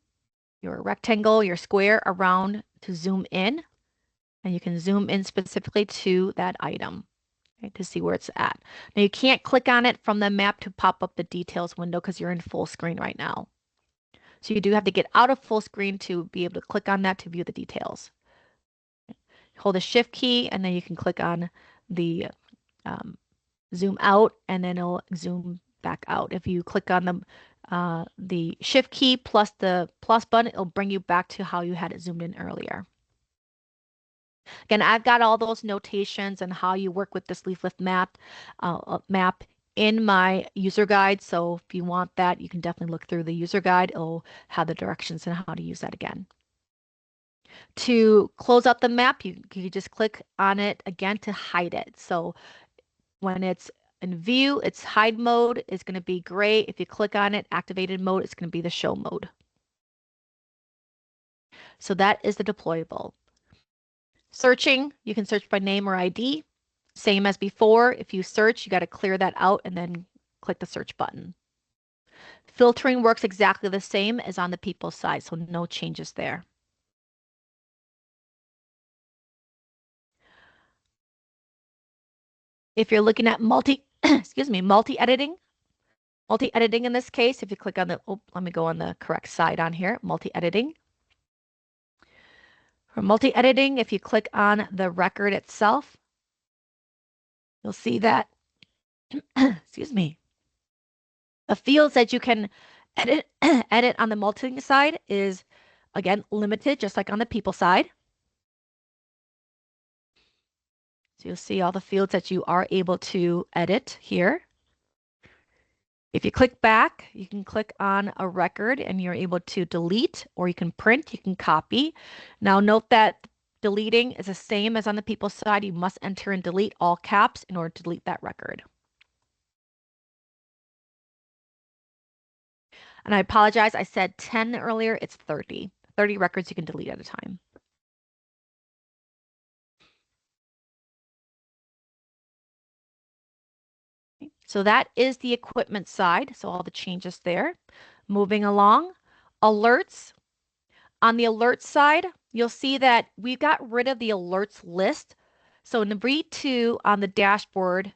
your rectangle, your square around to zoom in, and you can zoom in specifically to that item, okay, to see where it's at. Now you can't click on it from the map to pop up the details window because you're in full screen right now. So you do have to get out of full screen to be able to click on that to view the details. Hold the shift key and then you can click on the um, zoom out and then it'll zoom back out. If you click on the shift key plus the plus button, it'll bring you back to how you had it zoomed in earlier. Again, I've got all those notations and how you work with this leaflet map in my user guide. So if you want that, you can definitely look through the user guide. It'll have the directions and how to use that again. To close out the map, you just click on it again to hide it. So when it's in view, its hide mode is going to be gray. If you click on it, activated mode, it's going to be the show mode. So that is the deployable. Searching, you can search by name or ID. Same as before, if you search, you got to clear that out and then click the search button. Filtering works exactly the same as on the people side, so no changes there. If you're looking at excuse me, multi-editing in this case, if you click on let me go on the correct side on here, multi-editing. For multi-editing, if you click on the record itself, you'll see that, excuse me, the fields that you can edit, edit on the multi side is, again, limited, just like on the people side. So you'll see all the fields that you are able to edit here. If you click back, you can click on a record and you're able to delete, or you can print, you can copy. Now note that deleting is the same as on the people side. You must enter and delete all caps in order to delete that record. And I apologize, I said 10 earlier, it's 30. 30 records you can delete at a time. So that is the equipment side. So all the changes there. Moving along, alerts. On the alert side, you'll see that we got rid of the alerts list. So in the V2 on the dashboard,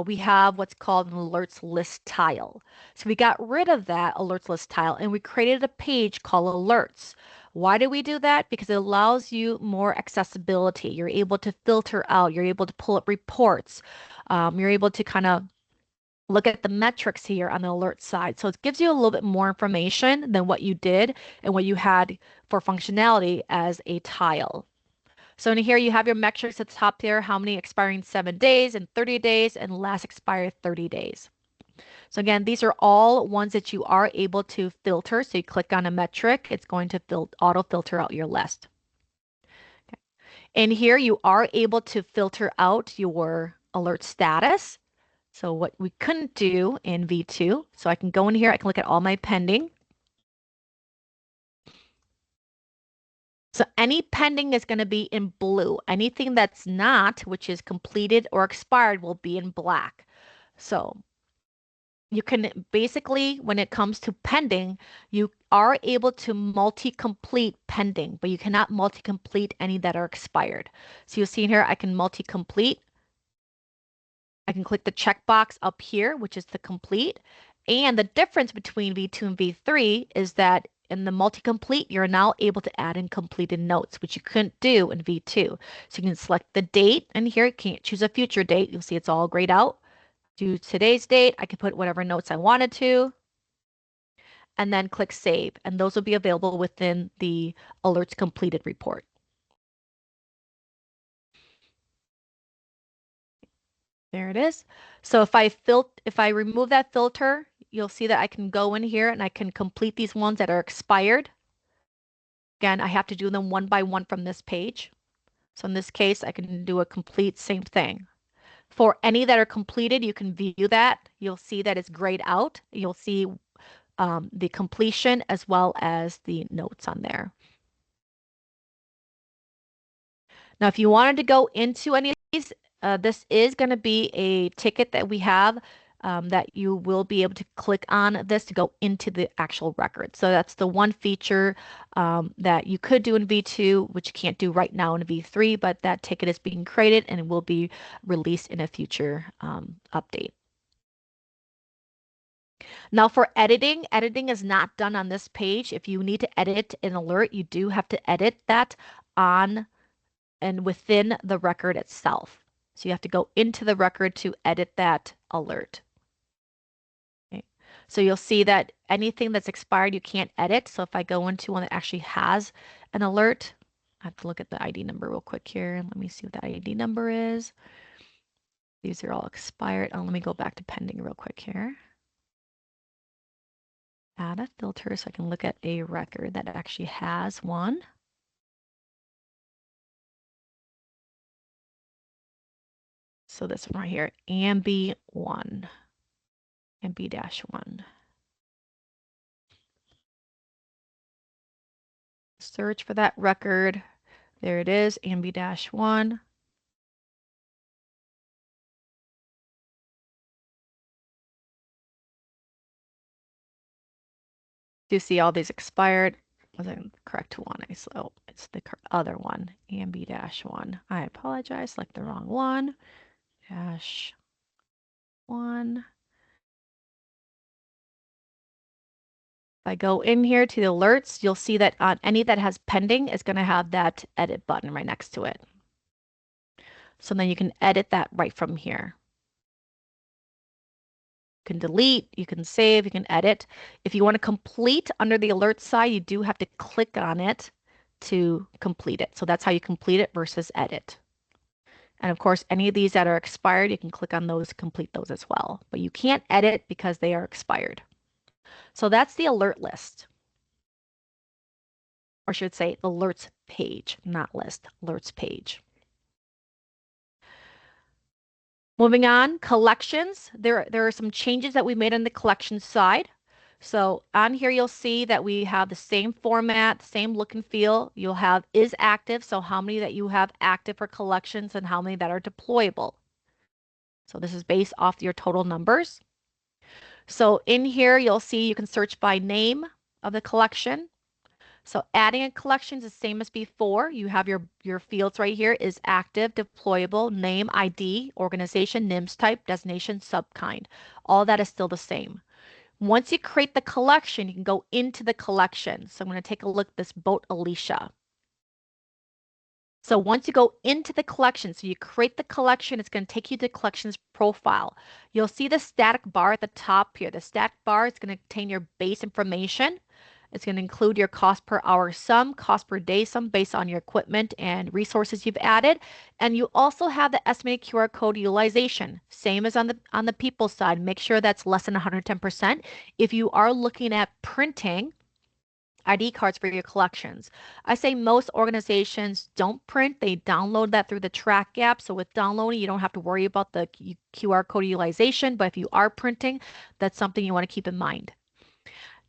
we have what's called an alerts list tile. So we got rid of that alerts list tile and we created a page called alerts. Why do we do that? Because it allows you more accessibility. You're able to filter out, you're able to pull up reports, you're able to kind of look at the metrics here on the alert side. So it gives you a little bit more information than what you did and what you had for functionality as a tile. So in here you have your metrics at the top there, how many expiring 7 days and 30 days and last expired 30 days. So again, these are all ones that you are able to filter. So you click on a metric, it's going to auto filter out your list. Okay. In here you are able to filter out your alert status. So what we couldn't do in V2, so I can go in here, I can look at all my pending. So any pending is going to be in blue. Anything that's not, which is completed or expired, will be in black. So you can basically, when it comes to pending, you are able to multi-complete pending, but you cannot multi-complete any that are expired. So you'll see in here, I can multi-complete. I can click the checkbox up here, which is the complete. And the difference between V2 and V3 is that in the multi-complete, you're now able to add in completed notes, which you couldn't do in V2. So you can select the date, and here you can't choose a future date. You'll see it's all grayed out. Do today's date. I can put whatever notes I wanted to, and then click save. And those will be available within the alerts completed report. There it is. So if I remove that filter, you'll see that I can go in here and I can complete these ones that are expired. Again, I have to do them one by one from this page. So in this case, I can do a complete same thing. For any that are completed, you can view that. You'll see that it's grayed out. You'll see the completion as well as the notes on there. Now, if you wanted to go into any of these, this is going to be a ticket that we have that you will be able to click on this to go into the actual record. So that's the one feature that you could do in V2, which you can't do right now in V3, but that ticket is being created and it will be released in a future update. Now for editing, editing is not done on this page. If you need to edit an alert, you do have to edit that on and within the record itself. So you have to go into the record to edit that alert. Okay. So you'll see that anything that's expired, you can't edit. So if I go into one that actually has an alert, I have to look at the ID number real quick here. Let me see what the ID number is. These are all expired. Oh, let me go back to pending real quick here. Add a filter so I can look at a record that actually has one. So this one right here, AMB1, AMB-1. Search for that record. There it is, AMB-1. Do you see all these expired? Was I the correct one? So it's the other one, AMB-1. I apologize, select the wrong one. -1. If I go in here to the alerts, you'll see that on any that has pending is going to have that edit button right next to it. So then you can edit that right from here. You can delete, you can save, you can edit. If you want to complete under the alert side, you do have to click on it to complete it. So that's how you complete it versus edit. And of course, any of these that are expired, you can click on those to complete those as well. But you can't edit because they are expired. So that's the alert list. Or I should say alerts page, not list, alerts page. Moving on, collections. There are some changes that we made on the collections side. So on here, you'll see that we have the same format, same look and feel. You'll have is active, so how many that you have active for collections and how many that are deployable. So this is based off your total numbers. So in here, you'll see you can search by name of the collection. So adding a collection is the same as before. You have your fields right here is active, deployable, name, ID, organization, NIMS type, designation, subkind. All that is still the same. Once you create the collection, you can go into the collection. So I'm going to take a look at this boat Alicia. So once you go into the collection, so you create the collection, it's going to take you to the collections profile. You'll see the static bar at the top here. The static bar is going to contain your base information. It's going to include your cost per hour sum, cost per day sum based on your equipment and resources you've added. And you also have the estimated QR code utilization. Same as on the people side. Make sure that's less than 110%. If you are looking at printing ID cards for your collections. I say most organizations don't print, they download that through the Track app. So with downloading, you don't have to worry about the QR code utilization, but if you are printing, that's something you want to keep in mind.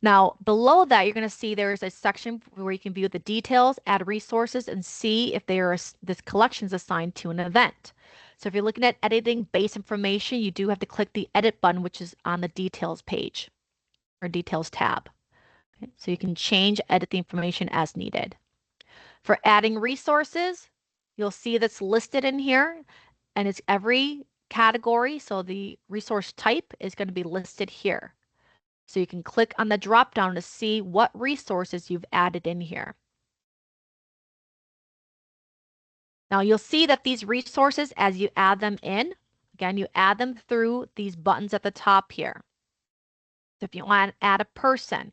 Now, below that, you're going to see there's a section where you can view the details, add resources, and see if this collection is assigned to an event. So if you're looking at editing base information, you do have to click the edit button, which is on the details page or details tab. Okay, so you can change, edit the information as needed. For adding resources, you'll see that's listed in here, and it's every category. So the resource type is going to be listed here. So you can click on the drop down to see what resources you've added in here. Now you'll see that these resources, as you add them in, again, you add them through these buttons at the top here. So if you want to add a person,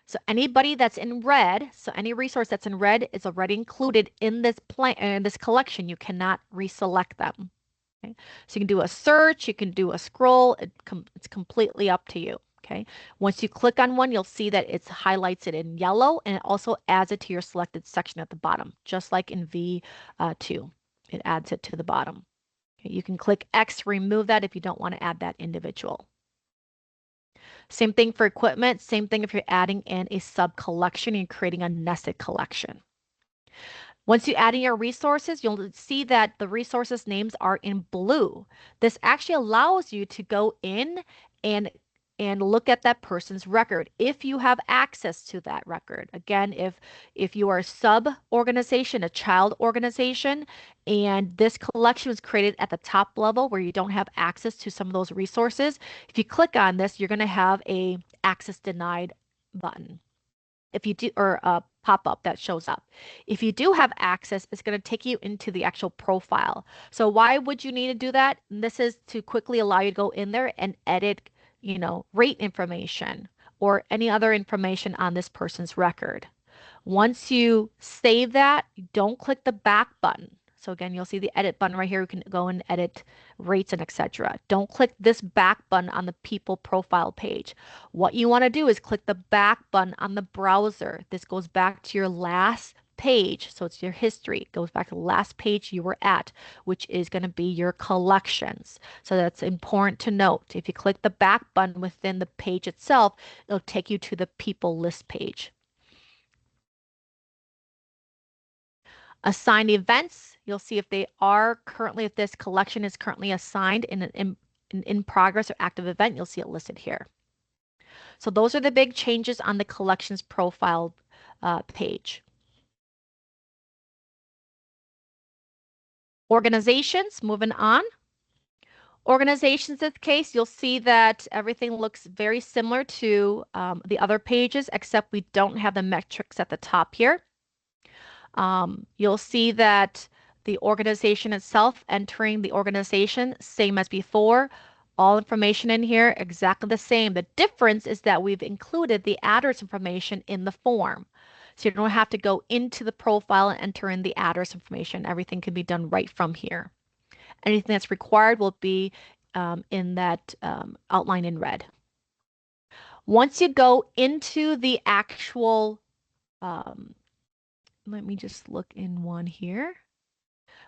so anybody that's in red, so any resource that's in red is already included in this this collection. You cannot reselect them. Okay? So you can do a search, you can do a scroll. It's completely up to you. Okay. Once you click on one, you'll see that it highlights it in yellow, and it also adds it to your selected section at the bottom, just like in V2. It adds it to the bottom. You can click X to remove that if you don't want to add that individual. Same thing for equipment. Same thing if you're adding in a sub collection and creating a nested collection. Once you add in your resources, you'll see that the resources names are in blue. This actually allows you to go in and look at that person's record if you have access to that record. Again, if you are a sub organization, a child organization, and this collection was created at the top level where you don't have access to some of those resources, if you click on this, you're going to have a access denied button. If you do, or a pop-up that shows up. If you do have access, it's going to take you into the actual profile. So why would you need to do that? This is to quickly allow you to go in there and edit, rate information or any other information on this person's record. Once you save that, don't click the back button. So again, you'll see the edit button right here. You can go and edit rates and etc. Don't click this back button on the people profile page. What you want to do is click the back button on the browser. This goes back to your last page. So it's your history. It goes back to the last page you were at, which is going to be your collections. So that's important to note. If you click the back button within the page itself, it'll take you to the people list page. Assigned events, you'll see if they are currently, if this collection is currently assigned in an in progress or active event, you'll see it listed here. So those are the big changes on the collections profile page. Organizations, moving on. Organizations, in this case, you'll see that everything looks very similar to the other pages, except we don't have the metrics at the top here. You'll see that the organization itself, entering the organization, same as before. All information in here, exactly the same. The difference is that we've included the address information in the form. So you don't have to go into the profile and enter in the address information. Everything can be done right from here. Anything that's required will be in that outline in red. Once you go into the actual let me just look in one here.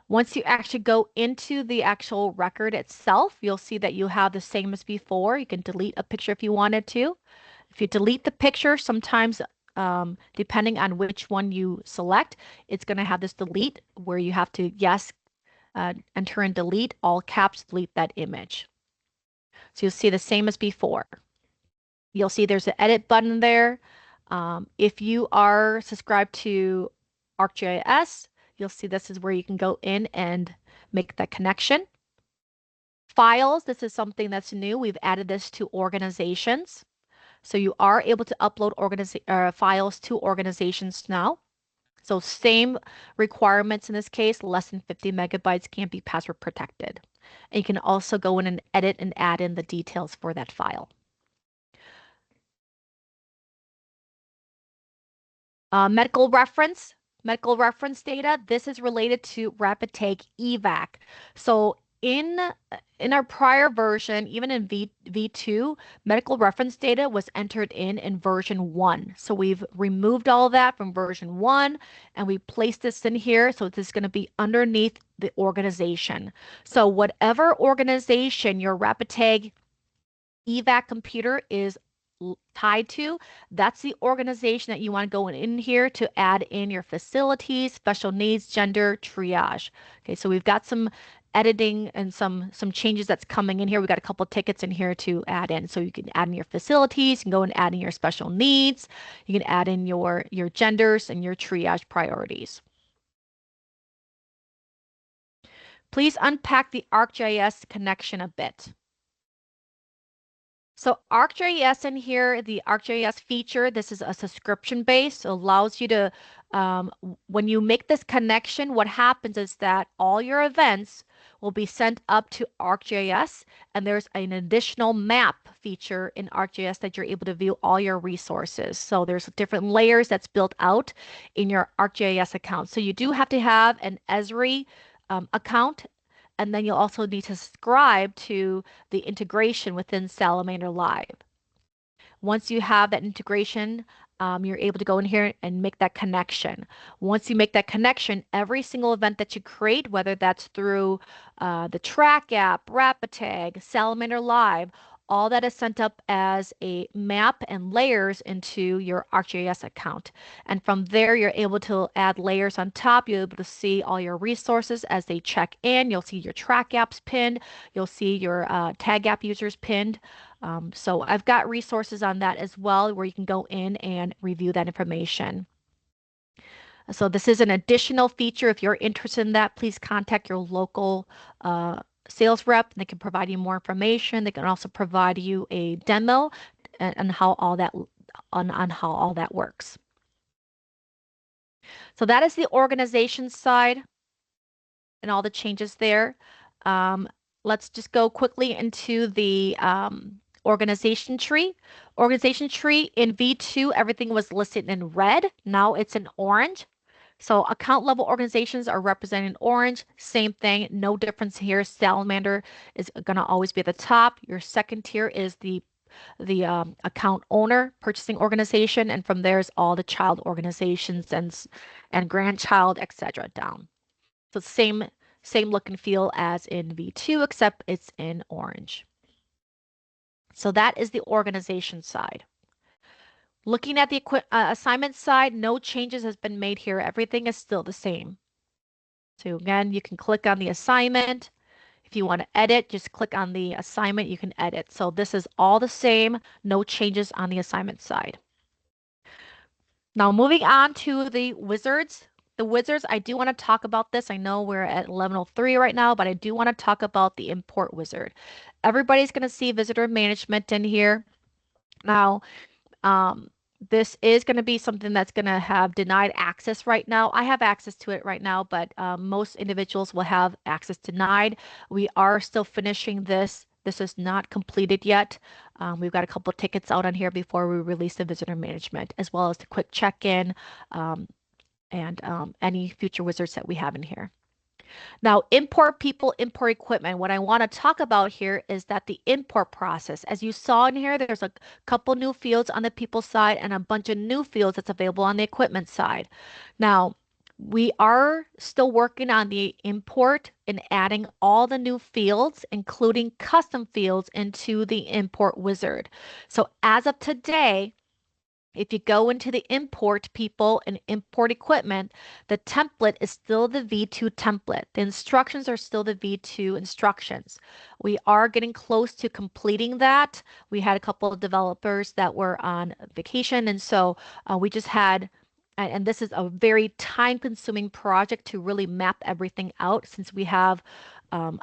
Once you actually go into the actual record itself, you'll see that you have the same as before. You can delete a picture if you wanted to. If you delete the picture, sometimes depending on which one you select, it's going to have this delete where you have to, yes, enter and delete, all caps, delete that image. So you'll see the same as before. You'll see there's an edit button there. If you are subscribed to ArcGIS, you'll see this is where you can go in and make that connection. Files, this is something that's new. We've added this to organizations. So you are able to upload files to organizations now. So same requirements in this case, less than 50 megabytes, can't be password protected. And you can also go in and edit and add in the details for that file. Medical reference data. This is related to rapid take evac. So in our prior version, even in V2, medical reference data was entered in version 1. So we've removed all of that from version 1 and we placed this in here. So this is going to be underneath the organization. So whatever organization your rapid tag evac computer is tied to, that's the organization that you want to go in here to add in your facilities, special needs, gender, triage. Okay, so we've got some editing and some changes that's coming in here. We've got a couple tickets in here to add in. So you can add in your facilities, you can go and add in your special needs, you can add in your genders and your triage priorities. Please unpack the ArcGIS connection a bit. So ArcGIS in here, the ArcGIS feature, this is a subscription base, so allows you to, when you make this connection, what happens is that all your events will be sent up to ArcGIS, and there's an additional map feature in ArcGIS that you're able to view all your resources. So there's different layers that's built out in your ArcGIS account. So you do have to have an Esri account. And then you'll also need to subscribe to the integration within SalamanderLive. Once you have that integration you're able to go in here and make that connection. Once you make that connection, every single event that you create, whether that's through the Track app, Rapid Salamander Live, all that is sent up as a map and layers into your ArcGIS account. And from there, you're able to add layers on top. You're able to see all your resources as they check in. You'll see your Track apps pinned. You'll see your Tag app users pinned. So I've got resources on that as well where you can go in and review that information. So this is an additional feature. If you're interested in that, please contact your local sales rep. They can provide you more information. They can also provide you a demo and how all that on how all that works. So that is the organization side and all the changes there. Um, let's just go quickly into the organization tree. Organization tree in V2, everything was listed in red. Now it's in orange. So account level organizations are represented in orange. Same thing, no difference here. Salamander is going to always be at the top. Your second tier is the account owner, purchasing organization, and from there is all the child organizations and grandchild, etc. down. So same look and feel as in V2, except it's in orange. So that is the organization side. Looking at the assignment side, no changes has been made here. Everything is still the same. So again, you can click on the assignment. If you want to edit, just click on the assignment, you can edit. So this is all the same, no changes on the assignment side. Now moving on to the wizards. The wizards, I do want to talk about this. I know we're at 11:03 right now, but I do want to talk about the import wizard. Everybody's going to see visitor management in here. Now, um, this is going to be something that's going to have denied access right now. I have access to it right now, but most individuals will have access denied. We are still finishing this. This is not completed yet. We've got a couple tickets out on here before we release the visitor management, as well as the quick check-in and any future wizards that we have in here. Now, import people, import equipment. What I want to talk about here is that the import process, as you saw in here, there's a couple new fields on the people side and a bunch of new fields that's available on the equipment side. Now, we are still working on the import and adding all the new fields, including custom fields, into the import wizard. So as of today, if you go into the import people and import equipment, the template is still the V2 template. The instructions are still the V2 instructions. We are getting close to completing that. We had a couple of developers that were on vacation, and so we just had, and this is a very time-consuming project to really map everything out since we have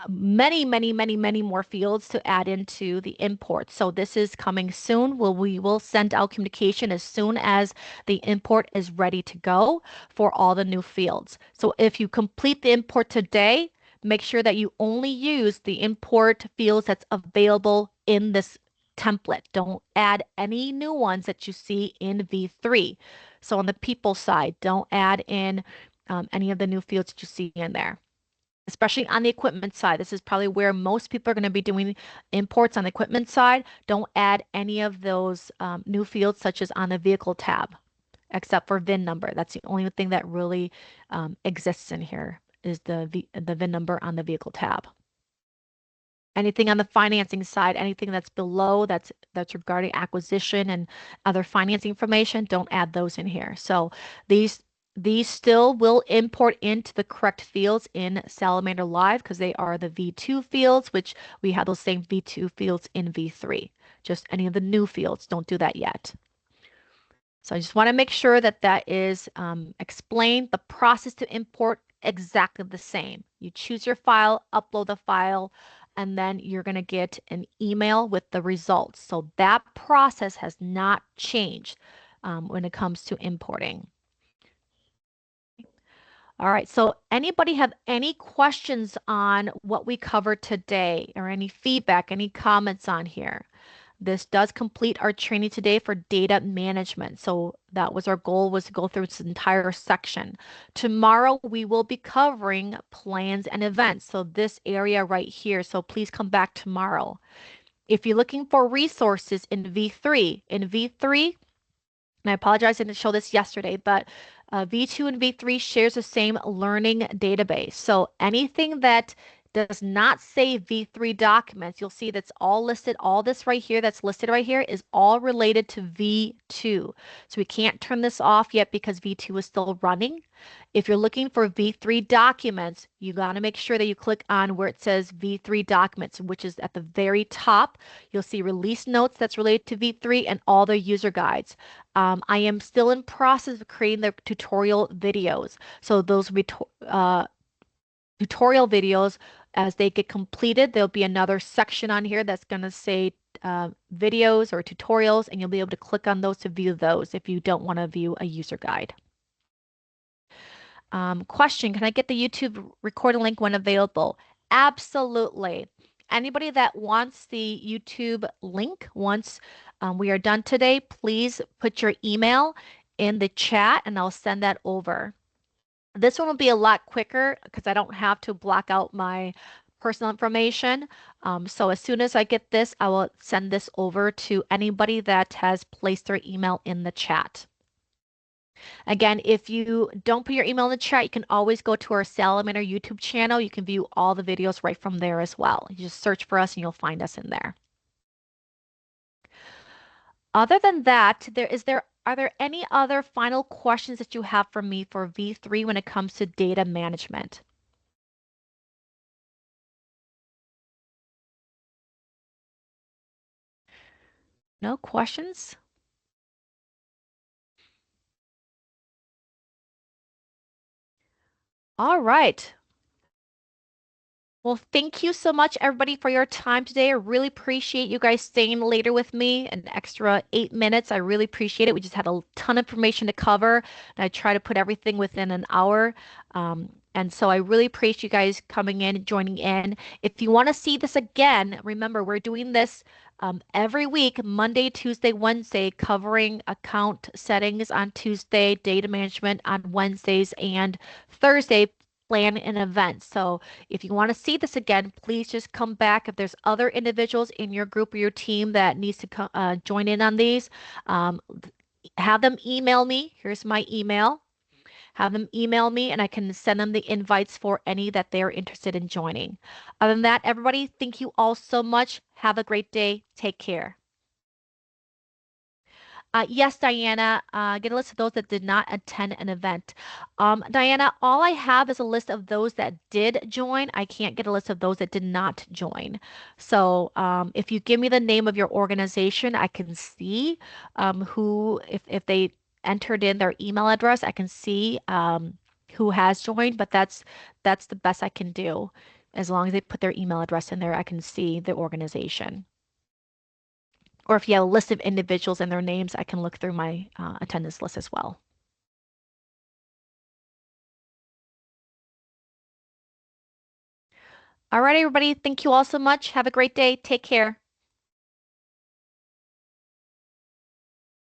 many more fields to add into the import. So this is coming soon. We will send out communication as soon as the import is ready to go for all the new fields. So if you complete the import today, make sure that you only use the import fields that's available in this template. Don't add any new ones that you see in V3. So on the people side, don't add in any of the new fields that you see in there, especially on the equipment side. This is probably where most people are going to be doing imports on the equipment side. Don't add any of those new fields such as on the vehicle tab, except for VIN number. That's the only thing that really exists in here is the VIN number on the vehicle tab. Anything on the financing side, anything that's below that's regarding acquisition and other financing information, don't add those in here. So these still will import into the correct fields in Salamander Live because they are the V2 fields, which we have those same V2 fields in V3. Just any of the new fields, don't do that yet. So I just want to make sure that that is explained. The process to import exactly the same. You choose your file, upload the file, and then you're going to get an email with the results. So that process has not changed when it comes to importing. All right, so anybody have any questions on what we covered today or any feedback, any comments on here? This does complete our training today for data management. So that was our goal, was to go through this entire section. Tomorrow we will be covering plans and events. So this area right here. So please come back tomorrow. If you're looking for resources in V3, And I apologize I didn't show this yesterday, but V2 and V3 shares the same learning database. So anything that does not say V3 documents, you'll see that's all listed. All this right here that's listed right here is all related to V2. So we can't turn this off yet because V2 is still running. If you're looking for V3 documents, you got to make sure that you click on where it says V3 documents, which is at the very top. You'll see release notes that's related to V3 and all their user guides. I am still in process of creating the tutorial videos. So those will be tutorial videos. As they get completed, there'll be another section on here that's going to say videos or tutorials, and you'll be able to click on those to view those if you don't want to view a user guide. Question, can I get the YouTube recording link when available? Absolutely. Anybody that wants the YouTube link once we are done today, please put your email in the chat and I'll send that over. This one will be a lot quicker because I don't have to block out my personal information. So as soon as I get this, I will send this over to anybody that has placed their email in the chat. Again, if you don't put your email in the chat, you can always go to our Salamander YouTube channel. You can view all the videos right from there as well. You just search for us and you'll find us in there. Other than that, are there any other final questions that you have for me for V3 when it comes to data management? No questions? All right. Well, thank you so much, everybody, for your time today. I really appreciate you guys staying later with me, an extra 8 minutes. I really appreciate it. We just had a ton of information to cover, and I try to put everything within an hour. And so I really appreciate you guys coming in and joining in. If you want to see this again, remember, we're doing this every week, Monday, Tuesday, Wednesday, covering account settings on Tuesday, data management on Wednesdays, and Thursday, plan an event. So if you want to see this again, please just come back. If there's other individuals in your group or your team that needs to join in on these, um, have them email me. Here's my email. Have them email me and I can send them the invites for any that they're interested in joining. Other than that, everybody, thank you all so much. Have a great day. Take care. Yes, Diana, get a list of those that did not attend an event. Diana, all I have is a list of those that did join. I can't get a list of those that did not join. So if you give me the name of your organization, I can see if they entered in their email address, I can see who has joined, but that's the best I can do. As long as they put their email address in there, I can see the organization. Or if you have a list of individuals and their names, I can look through my attendance list as well. All right, everybody. Thank you all so much. Have a great day. Take care.